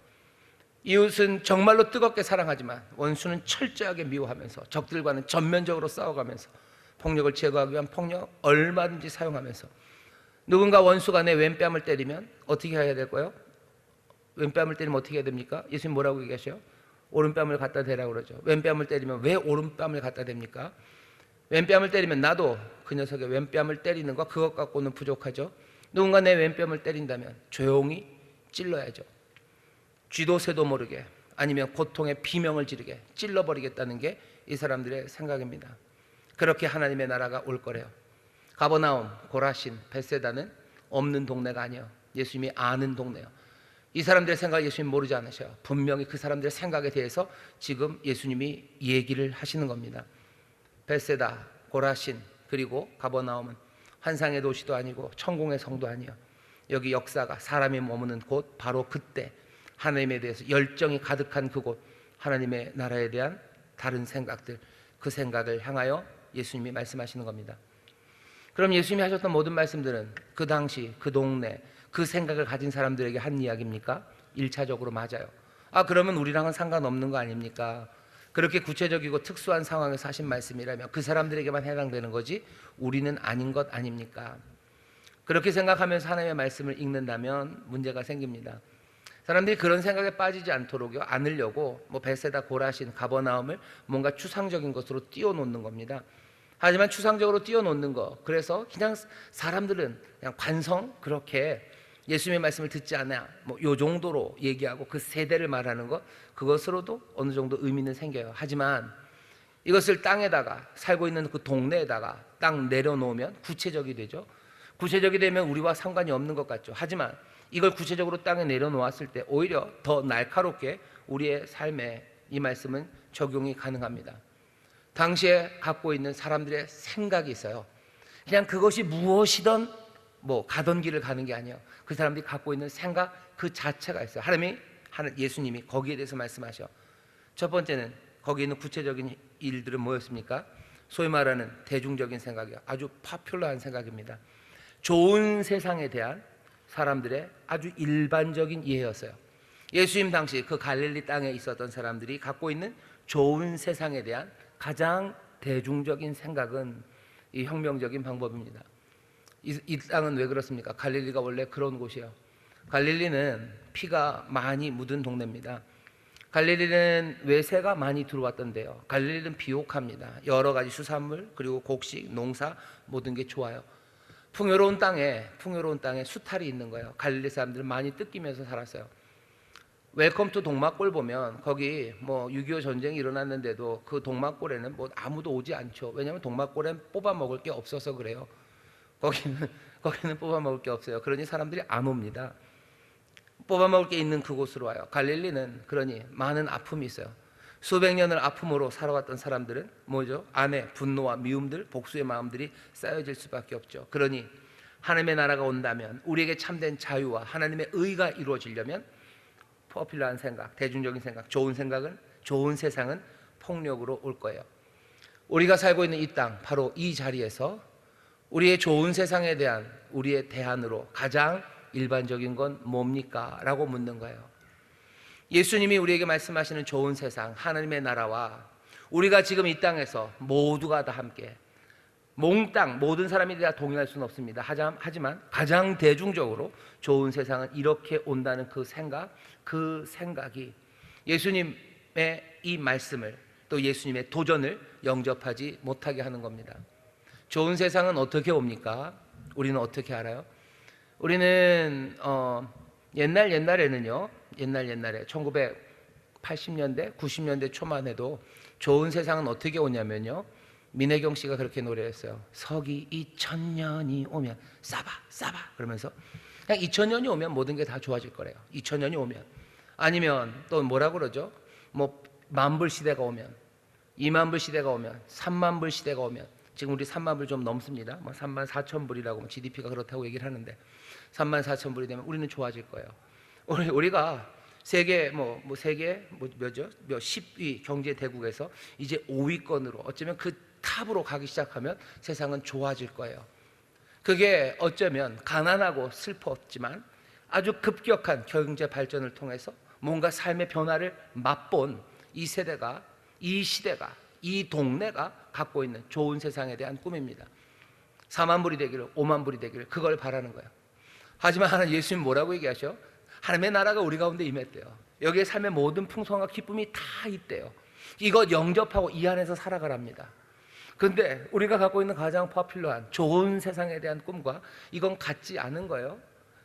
이웃은 정말로 뜨겁게 사랑하지만 원수는 철저하게 미워하면서, 적들과는 전면적으로 싸워가면서, 폭력을 제거하기 위한 폭력 얼마든지 사용하면서, 누군가 원수가 내 왼뺨을 때리면 어떻게 해야 될 거예요? 왼뺨을 때리면 어떻게 해야 됩니까? 예수님 뭐라고 얘기하셔요? 오른뺨을 갖다 대라고 그러죠. 왼뺨을 때리면 왜 오른뺨을 갖다 댑니까? 왼뺨을 때리면 나도 그 녀석의 왼뺨을 때리는 거, 그것 갖고는 부족하죠. 누군가 내 왼뺨을 때린다면 조용히 찔러야죠. 쥐도 새도 모르게, 아니면 고통의 비명을 지르게 찔러버리겠다는 게 이 사람들의 생각입니다. 그렇게 하나님의 나라가 올 거래요. 가버나움, 고라신, 벳세다는 없는 동네가 아니에요. 예수님이 아는 동네예요. 이 사람들의 생각을 예수님 모르지 않으셔요. 분명히 그 사람들의 생각에 대해서 지금 예수님이 얘기를 하시는 겁니다. 벳세다, 고라신, 그리고 가버나움은 환상의 도시도 아니고 천공의 성도 아니에요. 여기 역사가, 사람이 머무는 곳, 바로 그때 하나님에 대해서 열정이 가득한 그곳, 하나님의 나라에 대한 다른 생각들, 그 생각을 향하여 예수님이 말씀하시는 겁니다. 그럼 예수님이 하셨던 모든 말씀들은 그 당시, 그 동네, 그 생각을 가진 사람들에게 한 이야기입니까? 1차적으로 맞아요. 그러면 우리랑은 상관없는 거 아닙니까? 그렇게 구체적이고 특수한 상황에서 하신 말씀이라면 그 사람들에게만 해당되는 거지 우리는 아닌 것 아닙니까? 그렇게 생각하면서 하나님의 말씀을 읽는다면 문제가 생깁니다. 사람들이 그런 생각에 빠지지 않으려고 벳세다, 고라신, 가버나움을 뭔가 추상적인 것으로 띄워놓는 겁니다. 하지만 추상적으로 띄워놓는 거, 그래서 그냥 사람들은 그냥 관성, 그렇게 예수님의 말씀을 듣지 않아 요 정도로 얘기하고 그 세대를 말하는 것, 그것으로도 어느 정도 의미는 생겨요. 하지만 이것을 땅에다가, 살고 있는 그 동네에다가 딱 내려놓으면 구체적이 되죠. 구체적이 되면 우리와 상관이 없는 것 같죠. 하지만 이걸 구체적으로 땅에 내려놓았을 때 오히려 더 날카롭게 우리의 삶에 이 말씀은 적용이 가능합니다. 당시에 갖고 있는 사람들의 생각이 있어요. 그냥 그것이 무엇이든 가던 길을 가는 게 아니에요. 그 사람들이 갖고 있는 생각 그 자체가 있어요. 예수님이 거기에 대해서 말씀하셔. 첫 번째는 거기 있는 구체적인 일들은 뭐였습니까? 소위 말하는 대중적인 생각이에요. 아주 파퓰러한 생각입니다. 좋은 세상에 대한 사람들의 아주 일반적인 이해였어요. 예수님 당시 그 갈릴리 땅에 있었던 사람들이 갖고 있는 좋은 세상에 대한 가장 대중적인 생각은 이 혁명적인 방법입니다. 이 땅은 왜 그렇습니까? 갈릴리가 원래 그런 곳이에요. 갈릴리는 피가 많이 묻은 동네입니다. 갈릴리는 외세가 많이 들어왔던데요. 갈릴리는 비옥합니다. 여러 가지 수산물 그리고 곡식, 농사 모든 게 좋아요. 풍요로운 땅에 수탈이 있는 거예요. 갈릴리 사람들은 많이 뜯기면서 살았어요. 웰컴 투 동막골 보면 거기 뭐 6.25 전쟁이 일어났는데도 그 동막골에는 뭐 아무도 오지 않죠. 왜냐하면 동막골엔 뽑아 먹을 게 없어서 그래요. 거기는 뽑아 먹을 게 없어요. 그러니 사람들이 안 옵니다. 뽑아 먹을 게 있는 그곳으로 와요. 갈릴리는 그러니 많은 아픔이 있어요. 수백 년을 아픔으로 살아왔던 사람들은 뭐죠? 안에 분노와 미움들, 복수의 마음들이 쌓여질 수밖에 없죠. 그러니 하나님의 나라가 온다면, 우리에게 참된 자유와 하나님의 의가 이루어지려면 포퓰러한 생각, 대중적인 생각, 좋은 세상은 폭력으로 올 거예요. 우리가 살고 있는 이 땅, 바로 이 자리에서 우리의 좋은 세상에 대한 우리의 대안으로 가장 일반적인 건 뭡니까? 라고 묻는 거예요. 예수님이 우리에게 말씀하시는 좋은 세상, 하나님의 나라와 우리가 지금 이 땅에서 모두가 다 함께, 몽땅 모든 사람이 다 동의할 수는 없습니다. 하지만 가장 대중적으로 좋은 세상은 이렇게 온다는 그 생각이 예수님의 이 말씀을, 또 예수님의 도전을 영접하지 못하게 하는 겁니다. 좋은 세상은 어떻게 옵니까? 우리는 어떻게 알아요? 우리는 옛날에는요, 옛날에 1980년대, 90년대 초만 해도 좋은 세상은 어떻게 오냐면요, 민혜경 씨가 그렇게 노래했어요. 서기 2000년이 오면 싸바 그러면서 그냥 2000년이 오면 모든 게 다 좋아질 거래요. 2000년이 오면. 아니면 또 뭐라 그러죠? 뭐 만불 시대가 오면, 2만불 시대가 오면, 3만불 시대가 오면, 지금 우리 3만불 좀 넘습니다. 뭐 3만 4천 불이라고 GDP가 그렇다고 얘기를 하는데 3만 4천 불이 되면 우리는 좋아질 거예요. 우리가 세계 세계 몇죠? 10위 경제 대국에서 이제 5위권으로, 어쩌면 그 탑으로 가기 시작하면 세상은 좋아질 거예요. 그게 어쩌면 가난하고 슬펐지만 아주 급격한 경제 발전을 통해서 뭔가 삶의 변화를 맛본 이 세대가, 이 시대가, 이 동네가 갖고 있는 좋은 세상에 대한 꿈입니다. 4만 불이 되기를, 5만 불이 되기를, 그걸 바라는 거예요. 하지만 하나님, 예수님 뭐라고 얘기하셔? 하나님의 나라가 우리 가운데 임했대요. 여기에 삶의 모든 풍성과 기쁨이 다 있대요. 이것 영접하고 이 안에서 살아가랍니다. 근데 우리가 갖고 있는 가장 포퓰러한 좋은 세상에 대한 꿈과 이건 같지 않은 거예요.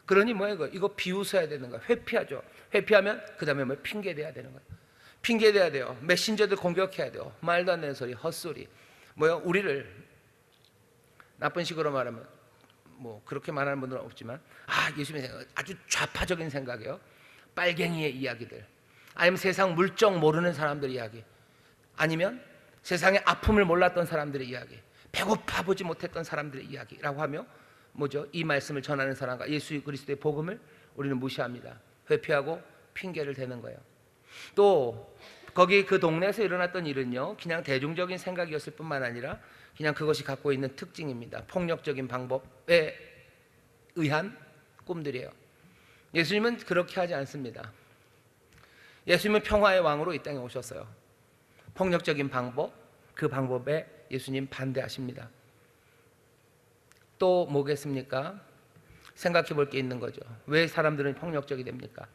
그러니 뭐예요? 이거 비웃어야 되는 거예요. 회피하죠. 회피하면 그 다음에 뭐 핑계대야 되는 거예요. 핑계대야 돼요. 메신저들 공격해야 돼요. 말도 안 되는 소리, 헛소리. 뭐요? 우리를 나쁜 식으로 말하면, 뭐 그렇게 말하는 분들은 없지만, 예수님의 생각, 아주 좌파적인 생각이에요. 빨갱이의 이야기들, 아니면 세상 물정 모르는 사람들의 이야기, 아니면 세상의 아픔을 몰랐던 사람들의 이야기, 배고파 보지 못했던 사람들의 이야기라고 하며 뭐죠? 이 말씀을 전하는 사람과 예수 그리스도의 복음을 우리는 무시합니다. 회피하고 핑계를 대는 거예요. 또 거기 그 동네에서 일어났던 일은요, 그냥 대중적인 생각이었을 뿐만 아니라 그냥 그것이 갖고 있는 특징입니다. 폭력적인 방법에 의한 꿈들이에요. 예수님은 그렇게 하지 않습니다. 예수님은 평화의 왕으로 이 땅에 오셨어요. 폭력적인 방법, 그 방법에 예수님 반대하십니다. 또 뭐겠습니까? 생각해 볼 게 있는 거죠. 왜 사람들은 폭력적이 됩니까?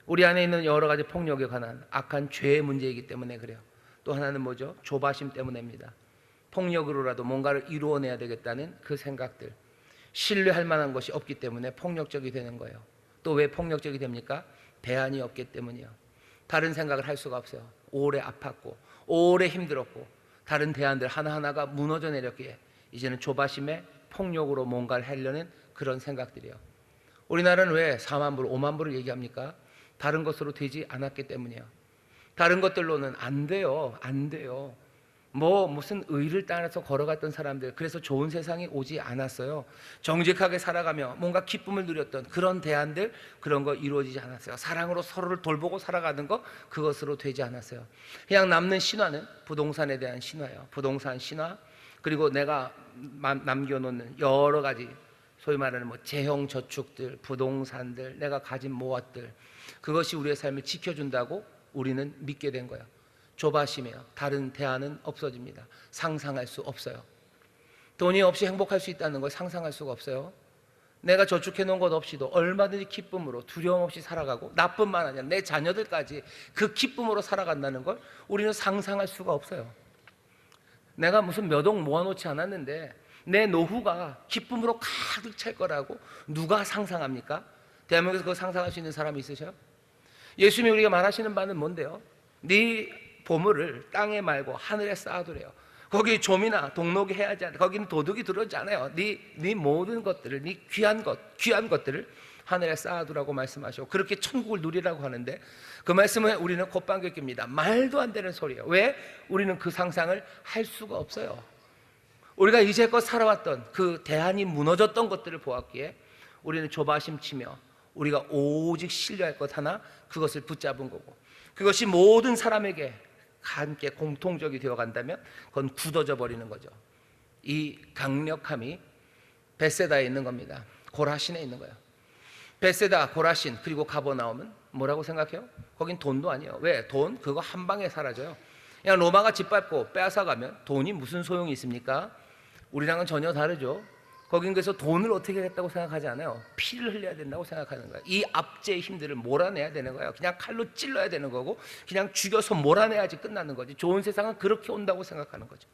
우리 안에 있는 여러 가지 폭력에 관한 악한 죄의 문제이기 때문에 그래요. 또 하나는 뭐죠? 조바심 때문입니다. 폭력으로라도 뭔가를 이루어내야 되겠다는 그 생각들, 신뢰할 만한 것이 없기 때문에 폭력적이 되는 거예요. 또 왜 폭력적이 됩니까? 대안이 없기 때문이요. 다른 생각을 할 수가 없어요. 오래 아팠고 오래 힘들었고 다른 대안들 하나하나가 무너져 내렸기에 이제는 조바심에 폭력으로 뭔가를 하려는 그런 생각들이요. 우리나라는 왜 4만 불, 5만 불을 얘기합니까? 다른 것으로 되지 않았기 때문이에요. 다른 것들로는 안 돼요. 무슨 의를 따라서 걸어갔던 사람들, 그래서 좋은 세상이 오지 않았어요. 정직하게 살아가며 뭔가 기쁨을 누렸던 그런 대안들, 그런 거 이루어지지 않았어요. 사랑으로 서로를 돌보고 살아가는 거, 그것으로 되지 않았어요. 그냥 남는 신화는 부동산에 대한 신화예요. 부동산 신화, 그리고 내가 남겨놓는 여러 가지 소위 말하는 재형 저축들, 부동산들, 내가 가진 모았들, 그것이 우리의 삶을 지켜준다고 우리는 믿게 된 거예요. 조바심이에요. 다른 대안은 없어집니다. 상상할 수 없어요. 돈이 없이 행복할 수 있다는 걸 상상할 수가 없어요. 내가 저축해 놓은 것 없이도 얼마든지 기쁨으로 두려움 없이 살아가고, 나뿐만 아니라 내 자녀들까지 그 기쁨으로 살아간다는 걸 우리는 상상할 수가 없어요. 내가 무슨 몇 억 모아놓지 않았는데 내 노후가 기쁨으로 가득 찰 거라고 누가 상상합니까? 대한민국에서 그거 상상할 수 있는 사람이 있으셔요? 예수님이 우리가 말하시는 바는 뭔데요? 네 보물을 땅에 말고 하늘에 쌓아두래요. 거기 좀이나 동록이 해야지 않아요. 거기는 도둑이 들어오지 않아요. 네 모든 것들을, 네 귀한 것들을 하늘에 쌓아두라고 말씀하시고, 그렇게 천국을 누리라고 하는데, 그 말씀은 우리는 콧방귀 낍니다. 말도 안 되는 소리예요. 왜? 우리는 그 상상을 할 수가 없어요. 우리가 이제껏 살아왔던 그 대안이 무너졌던 것들을 보았기에 우리는 조바심 치며 우리가 오직 신뢰할 것 하나, 그것을 붙잡은 거고, 그것이 모든 사람에게 함께 공통적이 되어 간다면 그건 굳어져 버리는 거죠. 이 강력함이 벳세다에 있는 겁니다. 고라신에 있는 거예요. 벳세다, 고라신, 그리고 가버나움은 뭐라고 생각해요? 거긴 돈도 아니에요. 왜? 돈 그거 한 방에 사라져요. 그냥 로마가 짓밟고 빼앗아가면 돈이 무슨 소용이 있습니까? 우리랑은 전혀 다르죠. 거긴 그래서 돈을 어떻게 하겠다고 생각하지 않아요. 피를 흘려야 된다고 생각하는 거예요. 이 압제의 힘들을 몰아내야 되는 거예요. 그냥 칼로 찔러야 되는 거고, 그냥 죽여서 몰아내야지 끝나는 거지. 좋은 세상은 그렇게 온다고 생각하는 거죠.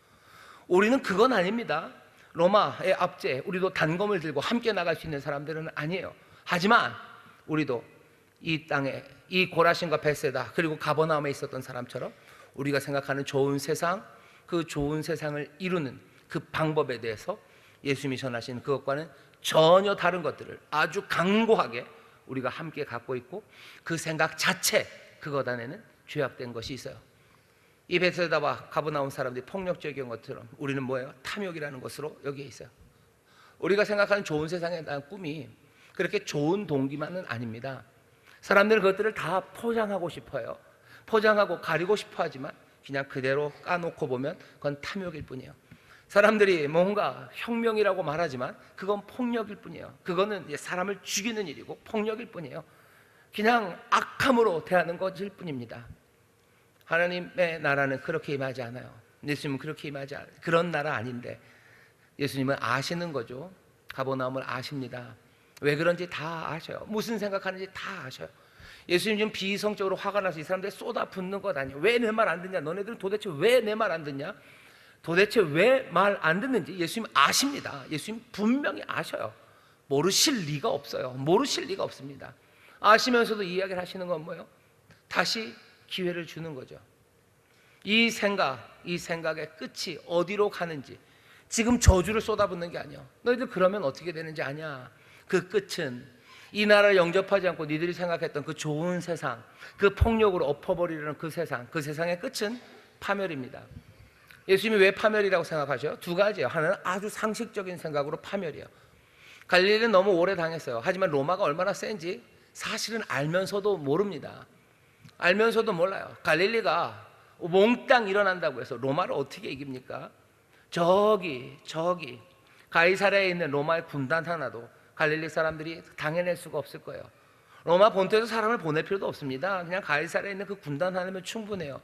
우리는 그건 아닙니다. 로마의 압제, 우리도 단검을 들고 함께 나갈 수 있는 사람들은 아니에요. 하지만 우리도 이 땅에 이 고라신과 벳세다 그리고 가버나움에 있었던 사람처럼 우리가 생각하는 좋은 세상, 그 좋은 세상을 이루는 그 방법에 대해서 예수님이 전하신 그것과는 전혀 다른 것들을 아주 강고하게 우리가 함께 갖고 있고, 그 생각 자체, 그것 안에는 죄악된 것이 있어요. 이 벳세다와 가버나움 사람들이 폭력적인 것처럼 우리는 뭐예요? 탐욕이라는 것으로 여기에 있어요. 우리가 생각하는 좋은 세상에 대한 꿈이 그렇게 좋은 동기만은 아닙니다. 사람들은 그것들을 다 포장하고 싶어요. 포장하고 가리고 싶어 하지만 그냥 그대로 까놓고 보면 그건 탐욕일 뿐이에요. 사람들이 뭔가 혁명이라고 말하지만 그건 폭력일 뿐이에요. 그거는 사람을 죽이는 일이고 폭력일 뿐이에요. 그냥 악함으로 대하는 것일 뿐입니다. 하나님의 나라는 그렇게 임하지 않아요. 예수님은 그렇게 임하지 않아요. 그런 나라 아닌데 예수님은 아시는 거죠. 가버나움을 아십니다. 왜 그런지 다 아셔요. 무슨 생각하는지 다 아셔요. 예수님 지금 비이성적으로 화가 나서 이 사람들이 쏟아붓는 것 아니에요. 왜 내 말 안 듣냐? 너네들은 도대체 왜 내 말 안 듣냐? 도대체 왜 말 안 듣는지 예수님 아십니다. 예수님 분명히 아셔요. 모르실 리가 없어요. 모르실 리가 없습니다. 아시면서도 이야기를 하시는 건 뭐예요? 다시 기회를 주는 거죠. 이 생각의 끝이 어디로 가는지, 지금 저주를 쏟아붓는 게 아니야. 너희들 그러면 어떻게 되는지 아냐? 그 끝은 이 나라를 영접하지 않고 니들이 생각했던 그 좋은 세상, 그 폭력으로 엎어버리려는 그 세상의 끝은 파멸입니다. 예수님이 왜 파멸이라고 생각하셔요? 두 가지예요. 하나는 아주 상식적인 생각으로 파멸이에요. 갈릴리는 너무 오래 당했어요. 하지만 로마가 얼마나 센지 사실은 알면서도 모릅니다. 알면서도 몰라요. 갈릴리가 몽땅 일어난다고 해서 로마를 어떻게 이깁니까? 저기 가이사랴에 있는 로마의 군단 하나도 갈릴리 사람들이 당해낼 수가 없을 거예요. 로마 본토에서 사람을 보낼 필요도 없습니다. 그냥 가이사랴에 있는 그 군단 하나면 충분해요.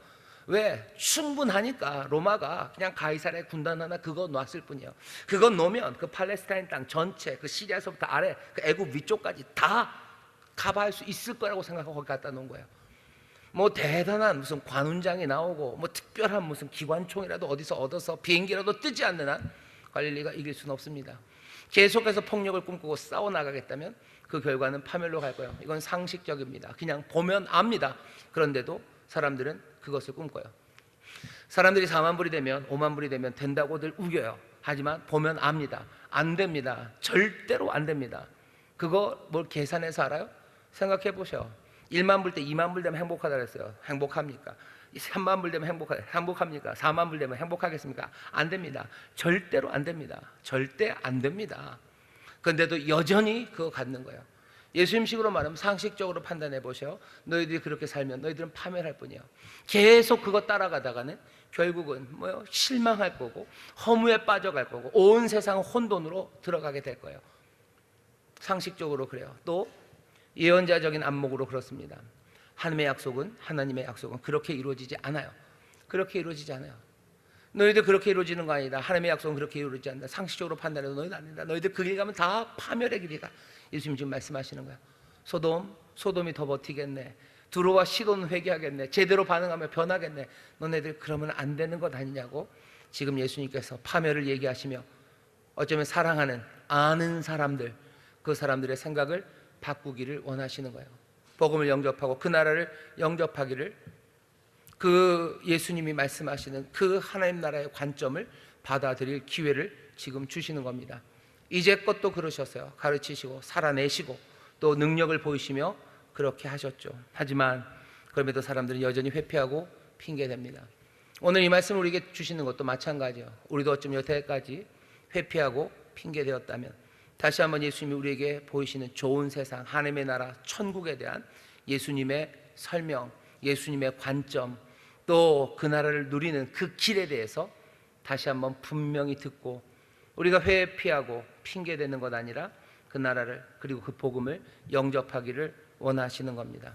왜? 충분하니까 로마가 그냥 가이사랴의 군단 하나 그거 놨을 뿐이에요. 그거 놓으면 그 팔레스타인 땅 전체, 그 시리아서부터 아래, 그 애굽 위쪽까지 다 커버할 수 있을 거라고 생각하고 거기 갖다 놓은 거예요. 뭐 대단한 무슨 관훈장이 나오고 뭐 특별한 무슨 기관총이라도 어디서 얻어서 비행기라도 뜨지 않는 한 갈릴리가 이길 수는 없습니다. 계속해서 폭력을 꿈꾸고 싸워나가겠다면 그 결과는 파멸로 갈 거예요. 이건 상식적입니다. 그냥 보면 압니다. 그런데도 사람들은 그것을 꿈꿔요. 사람들이 4만 불이 되면 5만 불이 되면 된다고들 우겨요. 하지만 보면 압니다. 안 됩니다. 절대로 안 됩니다. 그거 뭘 계산해서 알아요? 생각해 보셔. 1만 불 때 2만 불 되면 행복하다 그랬어요. 행복합니까? 3만 불 되면 행복합니까? 4만 불 되면 행복하겠습니까? 안 됩니다. 절대로 안 됩니다. 절대 안 됩니다. 그런데도 여전히 그거 갖는 거예요. 예수님식으로 말하면 상식적으로 판단해 보셔. 너희들이 그렇게 살면 너희들은 파멸할 뿐이에요. 계속 그거 따라가다가는 결국은 뭐요? 실망할 거고 허무에 빠져갈 거고 온 세상은 혼돈으로 들어가게 될 거예요. 상식적으로 그래요. 또 예언자적인 안목으로 그렇습니다. 하나님의 약속은 그렇게 이루어지지 않아요. 그렇게 이루어지지 않아요. 너희들 그렇게 이루어지는 거 아니다. 하나님의 약속은 그렇게 이루어지지 않는다. 상식적으로 판단해도 너희는 안 된다. 너희들 그 길 가면 다 파멸의 길이다. 예수님 지금 말씀하시는 거야. 소돔이 더 버티겠네. 두로와 시돈 회개하겠네. 제대로 반응하면 변하겠네. 너네들 그러면 안 되는 것 아니냐고 지금 예수님께서 파멸을 얘기하시며 어쩌면 사랑하는 아는 사람들, 그 사람들의 생각을 바꾸기를 원하시는 거예요. 복음을 영접하고 그 나라를 영접하기를, 그 예수님이 말씀하시는 그 하나님 나라의 관점을 받아들일 기회를 지금 주시는 겁니다. 이제껏도 그러셨어요. 가르치시고 살아내시고 또 능력을 보이시며 그렇게 하셨죠. 하지만 그럼에도 사람들은 여전히 회피하고 핑계댑니다. 오늘 이 말씀을 우리에게 주시는 것도 마찬가지예요. 우리도 어쩜 여태까지 회피하고 핑계대었다면 다시 한번 예수님이 우리에게 보이시는 좋은 세상, 하나님의 나라, 천국에 대한 예수님의 설명, 예수님의 관점, 또 그 나라를 누리는 그 길에 대해서 다시 한번 분명히 듣고 우리가 회피하고 핑계대는 것 아니라 그 나라를 그리고 그 복음을 영접하기를 원하시는 겁니다.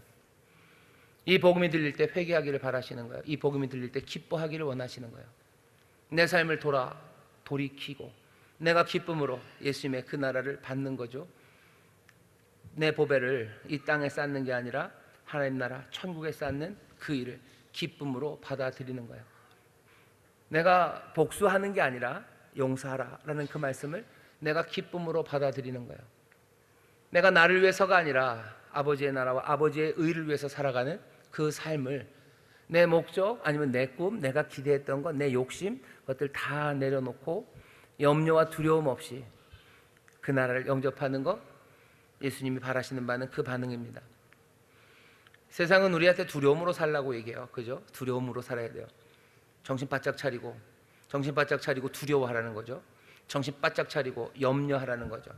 이 복음이 들릴 때 회개하기를 바라시는 거예요. 이 복음이 들릴 때 기뻐하기를 원하시는 거예요. 내 삶을 돌이키고 내가 기쁨으로 예수님의 그 나라를 받는 거죠. 내 보배를 이 땅에 쌓는 게 아니라 하나님 나라 천국에 쌓는 그 일을 기쁨으로 받아들이는 거예요. 내가 복수하는 게 아니라 용서하라라는 그 말씀을 내가 기쁨으로 받아들이는 거예요. 내가 나를 위해서가 아니라 아버지의 나라와 아버지의 의를 위해서 살아가는 그 삶을, 내 목적 아니면 내 꿈, 내가 기대했던 것, 내 욕심, 그것들 다 내려놓고 염려와 두려움 없이 그 나라를 영접하는 것, 예수님이 바라시는 바는 그 반응입니다. 세상은 우리한테 두려움으로 살라고 얘기해요. 그죠? 두려움으로 살아야 돼요. 정신 바짝 차리고 두려워하라는 거죠. 정신 바짝 차리고 염려하라는 거죠.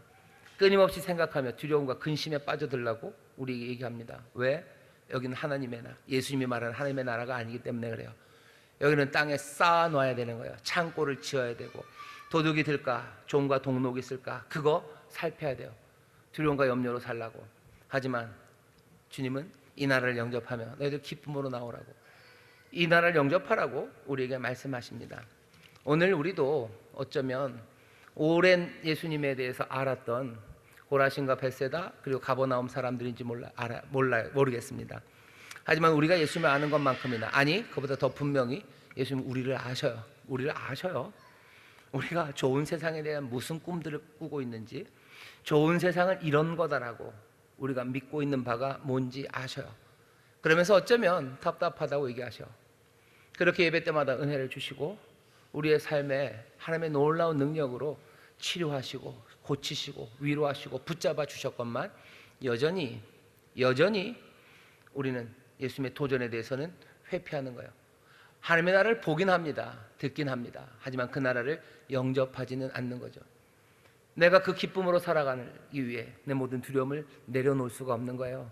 끊임없이 생각하며 두려움과 근심에 빠져들라고 우리에게 얘기합니다. 왜? 여기는 하나님의 나라, 예수님이 말하는 하나님의 나라가 아니기 때문에 그래요. 여기는 땅에 쌓아놔야 되는 거예요. 창고를 지어야 되고 도둑이 들까, 종과 동록이 있을까, 그거 살펴야 돼요. 두려움과 염려로 살라고. 하지만 주님은 이 나라를 영접하며 너희들 기쁨으로 나오라고, 이 나라를 영접하라고 우리에게 말씀하십니다. 오늘 우리도 어쩌면 오랜 예수님에 대해서 알았던 고라신과 벳세다 그리고 가버나움 사람들인지 모르겠습니다. 하지만 우리가 예수님을 아는 것만큼이나, 아니 그보다 더 분명히 예수님 우리를 아셔요. 우리가 좋은 세상에 대한 무슨 꿈들을 꾸고 있는지, 좋은 세상은 이런 거다라고 우리가 믿고 있는 바가 뭔지 아셔요. 그러면서 어쩌면 답답하다고 얘기하셔. 그렇게 예배 때마다 은혜를 주시고 우리의 삶에 하나님의 놀라운 능력으로 치료하시고 고치시고 위로하시고 붙잡아 주셨건만 여전히 우리는 예수님의 도전에 대해서는 회피하는 거예요. 하나님의 나라를 보긴 합니다. 듣긴 합니다. 하지만 그 나라를 영접하지는 않는 거죠. 내가 그 기쁨으로 살아가기 위해 내 모든 두려움을 내려놓을 수가 없는 거예요.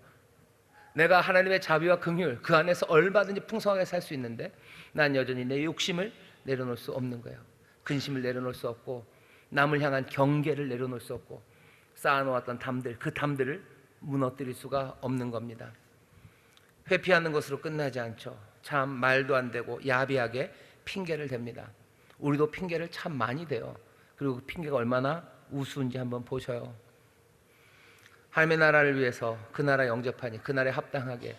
내가 하나님의 자비와 긍휼 그 안에서 얼마든지 풍성하게 살 수 있는데 난 여전히 내 욕심을 내려놓을 수 없는 거예요. 근심을 내려놓을 수 없고 남을 향한 경계를 내려놓을 수 없고 쌓아놓았던 담들, 그 담들을 무너뜨릴 수가 없는 겁니다. 회피하는 것으로 끝나지 않죠. 참 말도 안 되고 야비하게 핑계를 댑니다. 우리도 핑계를 참 많이 대요. 그리고 그 핑계가 얼마나 우스운지 한번 보셔요. 하나님의 나라를 위해서 그 나라 영접하니 그 나라에 합당하게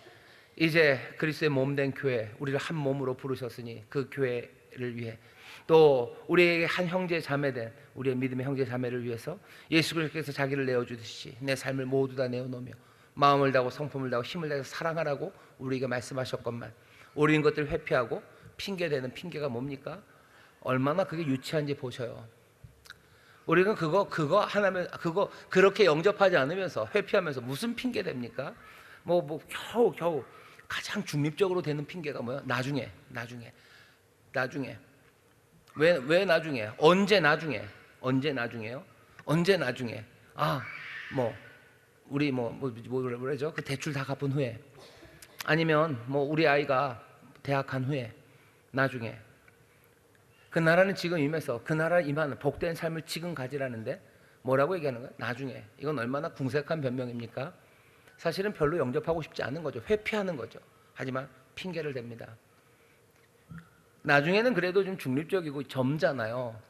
이제 그리스도의 몸된 교회, 우리를 한 몸으로 부르셨으니 그 교회를 위해, 또 우리에게 한 형제 자매된 우리의 믿음의 형제 자매를 위해서 예수 그리스도께서 자기를 내어주듯이 내 삶을 모두 다 내어놓으며 마음을 다하고 성품을 다하고 힘을 다해서 사랑하라고 우리에게 말씀하셨건만 우리는 것들을 회피하고 핑계대는 핑계가 뭡니까? 얼마나 그게 유치한지 보셔요. 우리는 그거 하나면 그거 그렇게 영접하지 않으면서 회피하면서 무슨 핑계 됩니까? 겨우 가장 중립적으로 되는 핑계가 뭐야? 나중에. 왜 나중에? 언제 나중에요? 언제 나중에? 우리 뭐라죠? 그 대출 다 갚은 후에, 아니면 우리 아이가 대학 간 후에, 나중에. 그 나라는 지금 임해서 그 나라 임하는 복된 삶을 지금 가지라는데 뭐라고 얘기하는 거야? 나중에. 이건 얼마나 궁색한 변명입니까? 사실은 별로 영접하고 싶지 않은 거죠. 회피하는 거죠. 하지만 핑계를 댑니다. 나중에는 그래도 좀 중립적이고 점잖아요.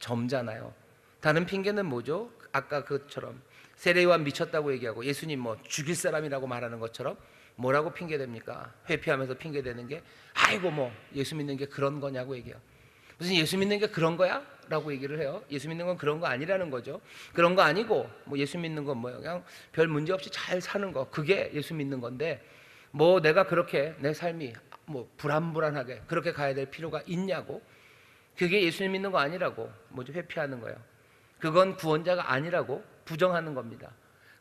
다른 핑계는 뭐죠? 아까 그처럼 세례요한 미쳤다고 얘기하고 예수님 뭐 죽일 사람이라고 말하는 것처럼 뭐라고 핑계댑니까? 회피하면서 핑계대는 게 아이고 뭐 예수 믿는 게 그런 거냐고 얘기해요. 무슨 예수 믿는 게 그런 거야? 라고 얘기를 해요. 예수 믿는 건 그런 거 아니라는 거죠. 그런 거 아니고 뭐 예수 믿는 건 뭐예요? 그냥 별 문제 없이 잘 사는 거, 그게 예수 믿는 건데 뭐 내가 그렇게 내 삶이 뭐 불안불안하게 그렇게 가야 될 필요가 있냐고. 그게 예수님 믿는 거 아니라고 뭐죠? 회피하는 거예요. 그건 구원자가 아니라고 부정하는 겁니다.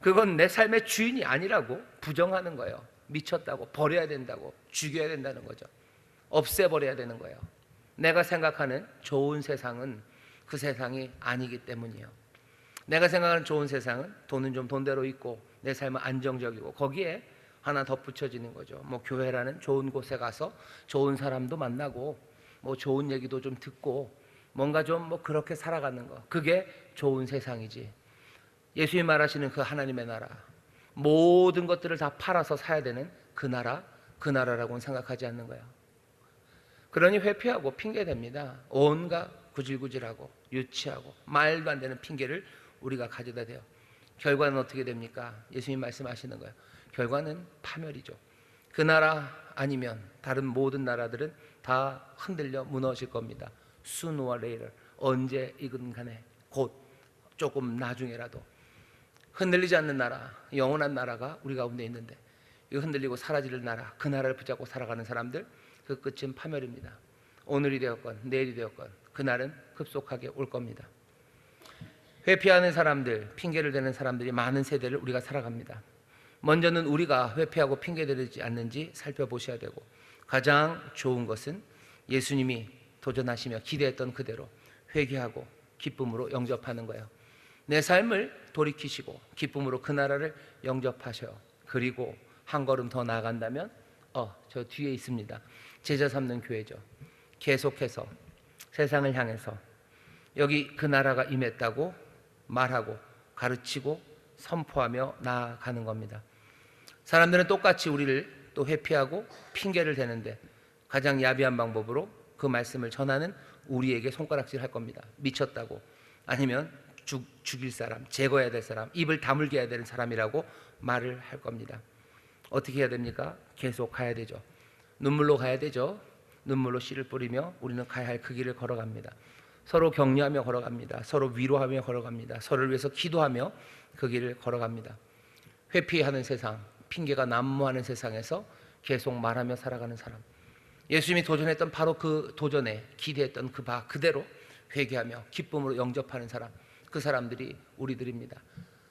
그건 내 삶의 주인이 아니라고 부정하는 거예요. 미쳤다고, 버려야 된다고, 죽여야 된다는 거죠. 없애버려야 되는 거예요. 내가 생각하는 좋은 세상은 그 세상이 아니기 때문이에요. 내가 생각하는 좋은 세상은 돈은 좀 돈대로 있고 내 삶은 안정적이고 거기에 하나 덧붙여지는 거죠. 뭐 교회라는 좋은 곳에 가서 좋은 사람도 만나고 뭐 좋은 얘기도 좀 듣고 뭔가 좀 뭐 그렇게 살아가는 거, 그게 좋은 세상이지. 예수님 말하시는 그 하나님의 나라, 모든 것들을 다 팔아서 사야 되는 그 나라라고는 생각하지 않는 거예요. 그러니 회피하고 핑계댑니다. 온갖 구질구질하고 유치하고 말도 안 되는 핑계를 우리가 가져다 대요. 결과는 어떻게 됩니까? 예수님 말씀하시는 거예요. 결과는 파멸이죠. 그 나라 아니면 다른 모든 나라들은 다 흔들려 무너질 겁니다. Sooner or later, 언제이든 간에 곧 조금 나중에라도. 흔들리지 않는 나라, 영원한 나라가 우리 가운데 있는데 이 흔들리고 사라질 나라, 그 나라를 붙잡고 살아가는 사람들, 그 끝은 파멸입니다. 오늘이 되었건 내일이 되었건 그날은 급속하게 올 겁니다. 회피하는 사람들, 핑계를 대는 사람들이 많은 세대를 우리가 살아갑니다. 먼저는 우리가 회피하고 핑계대지 않는지 살펴보셔야 되고, 가장 좋은 것은 예수님이 도전하시며 기대했던 그대로 회개하고 기쁨으로 영접하는 거예요. 내 삶을 돌이키시고 기쁨으로 그 나라를 영접하셔요. 그리고 한 걸음 더 나아간다면 저 뒤에 있습니다. 제자 삼는 교회죠. 계속해서 세상을 향해서 여기 그 나라가 임했다고 말하고 가르치고 선포하며 나아가는 겁니다. 사람들은 똑같이 우리를 또 회피하고 핑계를 대는데 가장 야비한 방법으로 그 말씀을 전하는 우리에게 손가락질 할 겁니다. 미쳤다고, 아니면 죽일 사람, 제거해야 될 사람, 입을 다물게 해야 되는 사람이라고 말을 할 겁니다. 어떻게 해야 됩니까? 계속 가야 되죠. 눈물로 가야 되죠. 눈물로 씨를 뿌리며 우리는 가야 할 그 길을 걸어갑니다. 서로 격려하며 걸어갑니다. 서로 위로하며 걸어갑니다. 서로를 위해서 기도하며 그 길을 걸어갑니다. 회피하는 세상, 핑계가 난무하는 세상에서 계속 말하며 살아가는 사람, 예수님이 도전했던 바로 그 도전에 기대했던 그 바 그대로 회개하며 기쁨으로 영접하는 사람, 그 사람들이 우리들입니다.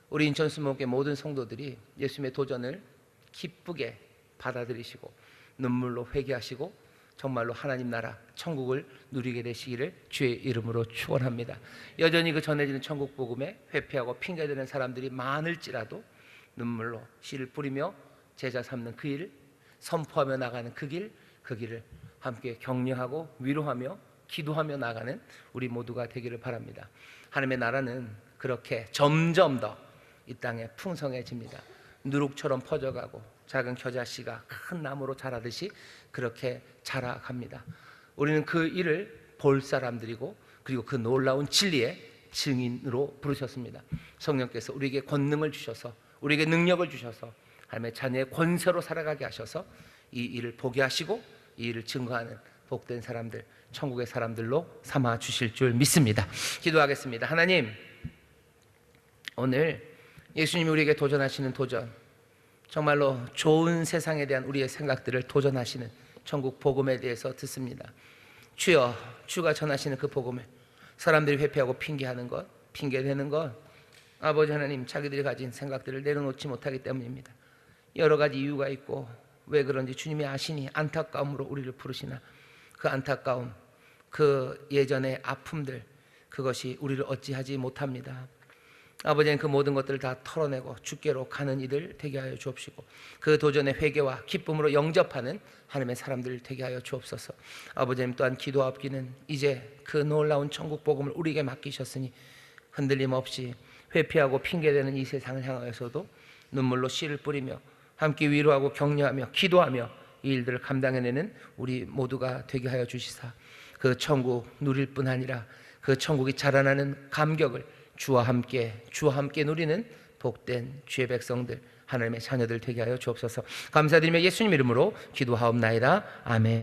우리 인천 수목의 모든 성도들이 예수님의 도전을 기쁘게 받아들이시고 눈물로 회개하시고 정말로 하나님 나라 천국을 누리게 되시기를 주의 이름으로 축원합니다. 여전히 그 전해지는 천국 복음에 회피하고 핑계대는 사람들이 많을지라도 눈물로 씨를 뿌리며 제자 삼는 그 일, 선포하며 나가는 그 길을 함께 격려하고 위로하며 기도하며 나가는 우리 모두가 되기를 바랍니다. 하나님의 나라는 그렇게 점점 더 이 땅에 풍성해집니다. 누룩처럼 퍼져가고 작은 겨자씨가 큰 나무로 자라듯이 그렇게 자라갑니다. 우리는 그 일을 볼 사람들이고, 그리고 그 놀라운 진리의 증인으로 부르셨습니다. 성령께서 우리에게 권능을 주셔서, 우리에게 능력을 주셔서 하나님의 자녀의 권세로 살아가게 하셔서 이 일을 보게 하시고 이 일을 증거하는 복된 사람들, 천국의 사람들로 삼아 주실 줄 믿습니다. 기도하겠습니다. 하나님, 오늘 예수님이 우리에게 도전하시는 도전, 정말로 좋은 세상에 대한 우리의 생각들을 도전하시는 천국 복음에 대해서 듣습니다. 주여, 주가 전하시는 그 복음을 사람들이 회피하고 핑계하는 것, 핑계대는 것, 아버지 하나님, 자기들이 가진 생각들을 내려놓지 못하기 때문입니다. 여러 가지 이유가 있고 왜 그런지 주님이 아시니 안타까움으로 우리를 부르시나, 그 안타까움, 그 예전의 아픔들, 그것이 우리를 어찌하지 못합니다. 아버지는 그 모든 것들을 다 털어내고 주께로 가는 이들 되게 하여 주옵시고, 그 도전의 회개와 기쁨으로 영접하는 하나님의 사람들 되게 하여 주옵소서. 아버지님, 또한 기도하옵기는 이제 그 놀라운 천국 복음을 우리에게 맡기셨으니 흔들림 없이 회피하고 핑계대는 이 세상을 향하여서도 눈물로 씨를 뿌리며 함께 위로하고 격려하며 기도하며 이 일들을 감당해내는 우리 모두가 되게 하여 주시사, 그 천국 누릴 뿐 아니라 그 천국이 자라나는 감격을 주와 함께 누리는 복된 주의 백성들, 하나님의 자녀들 되게 하여 주옵소서. 감사드리며 예수님 이름으로 기도하옵나이다. 아멘.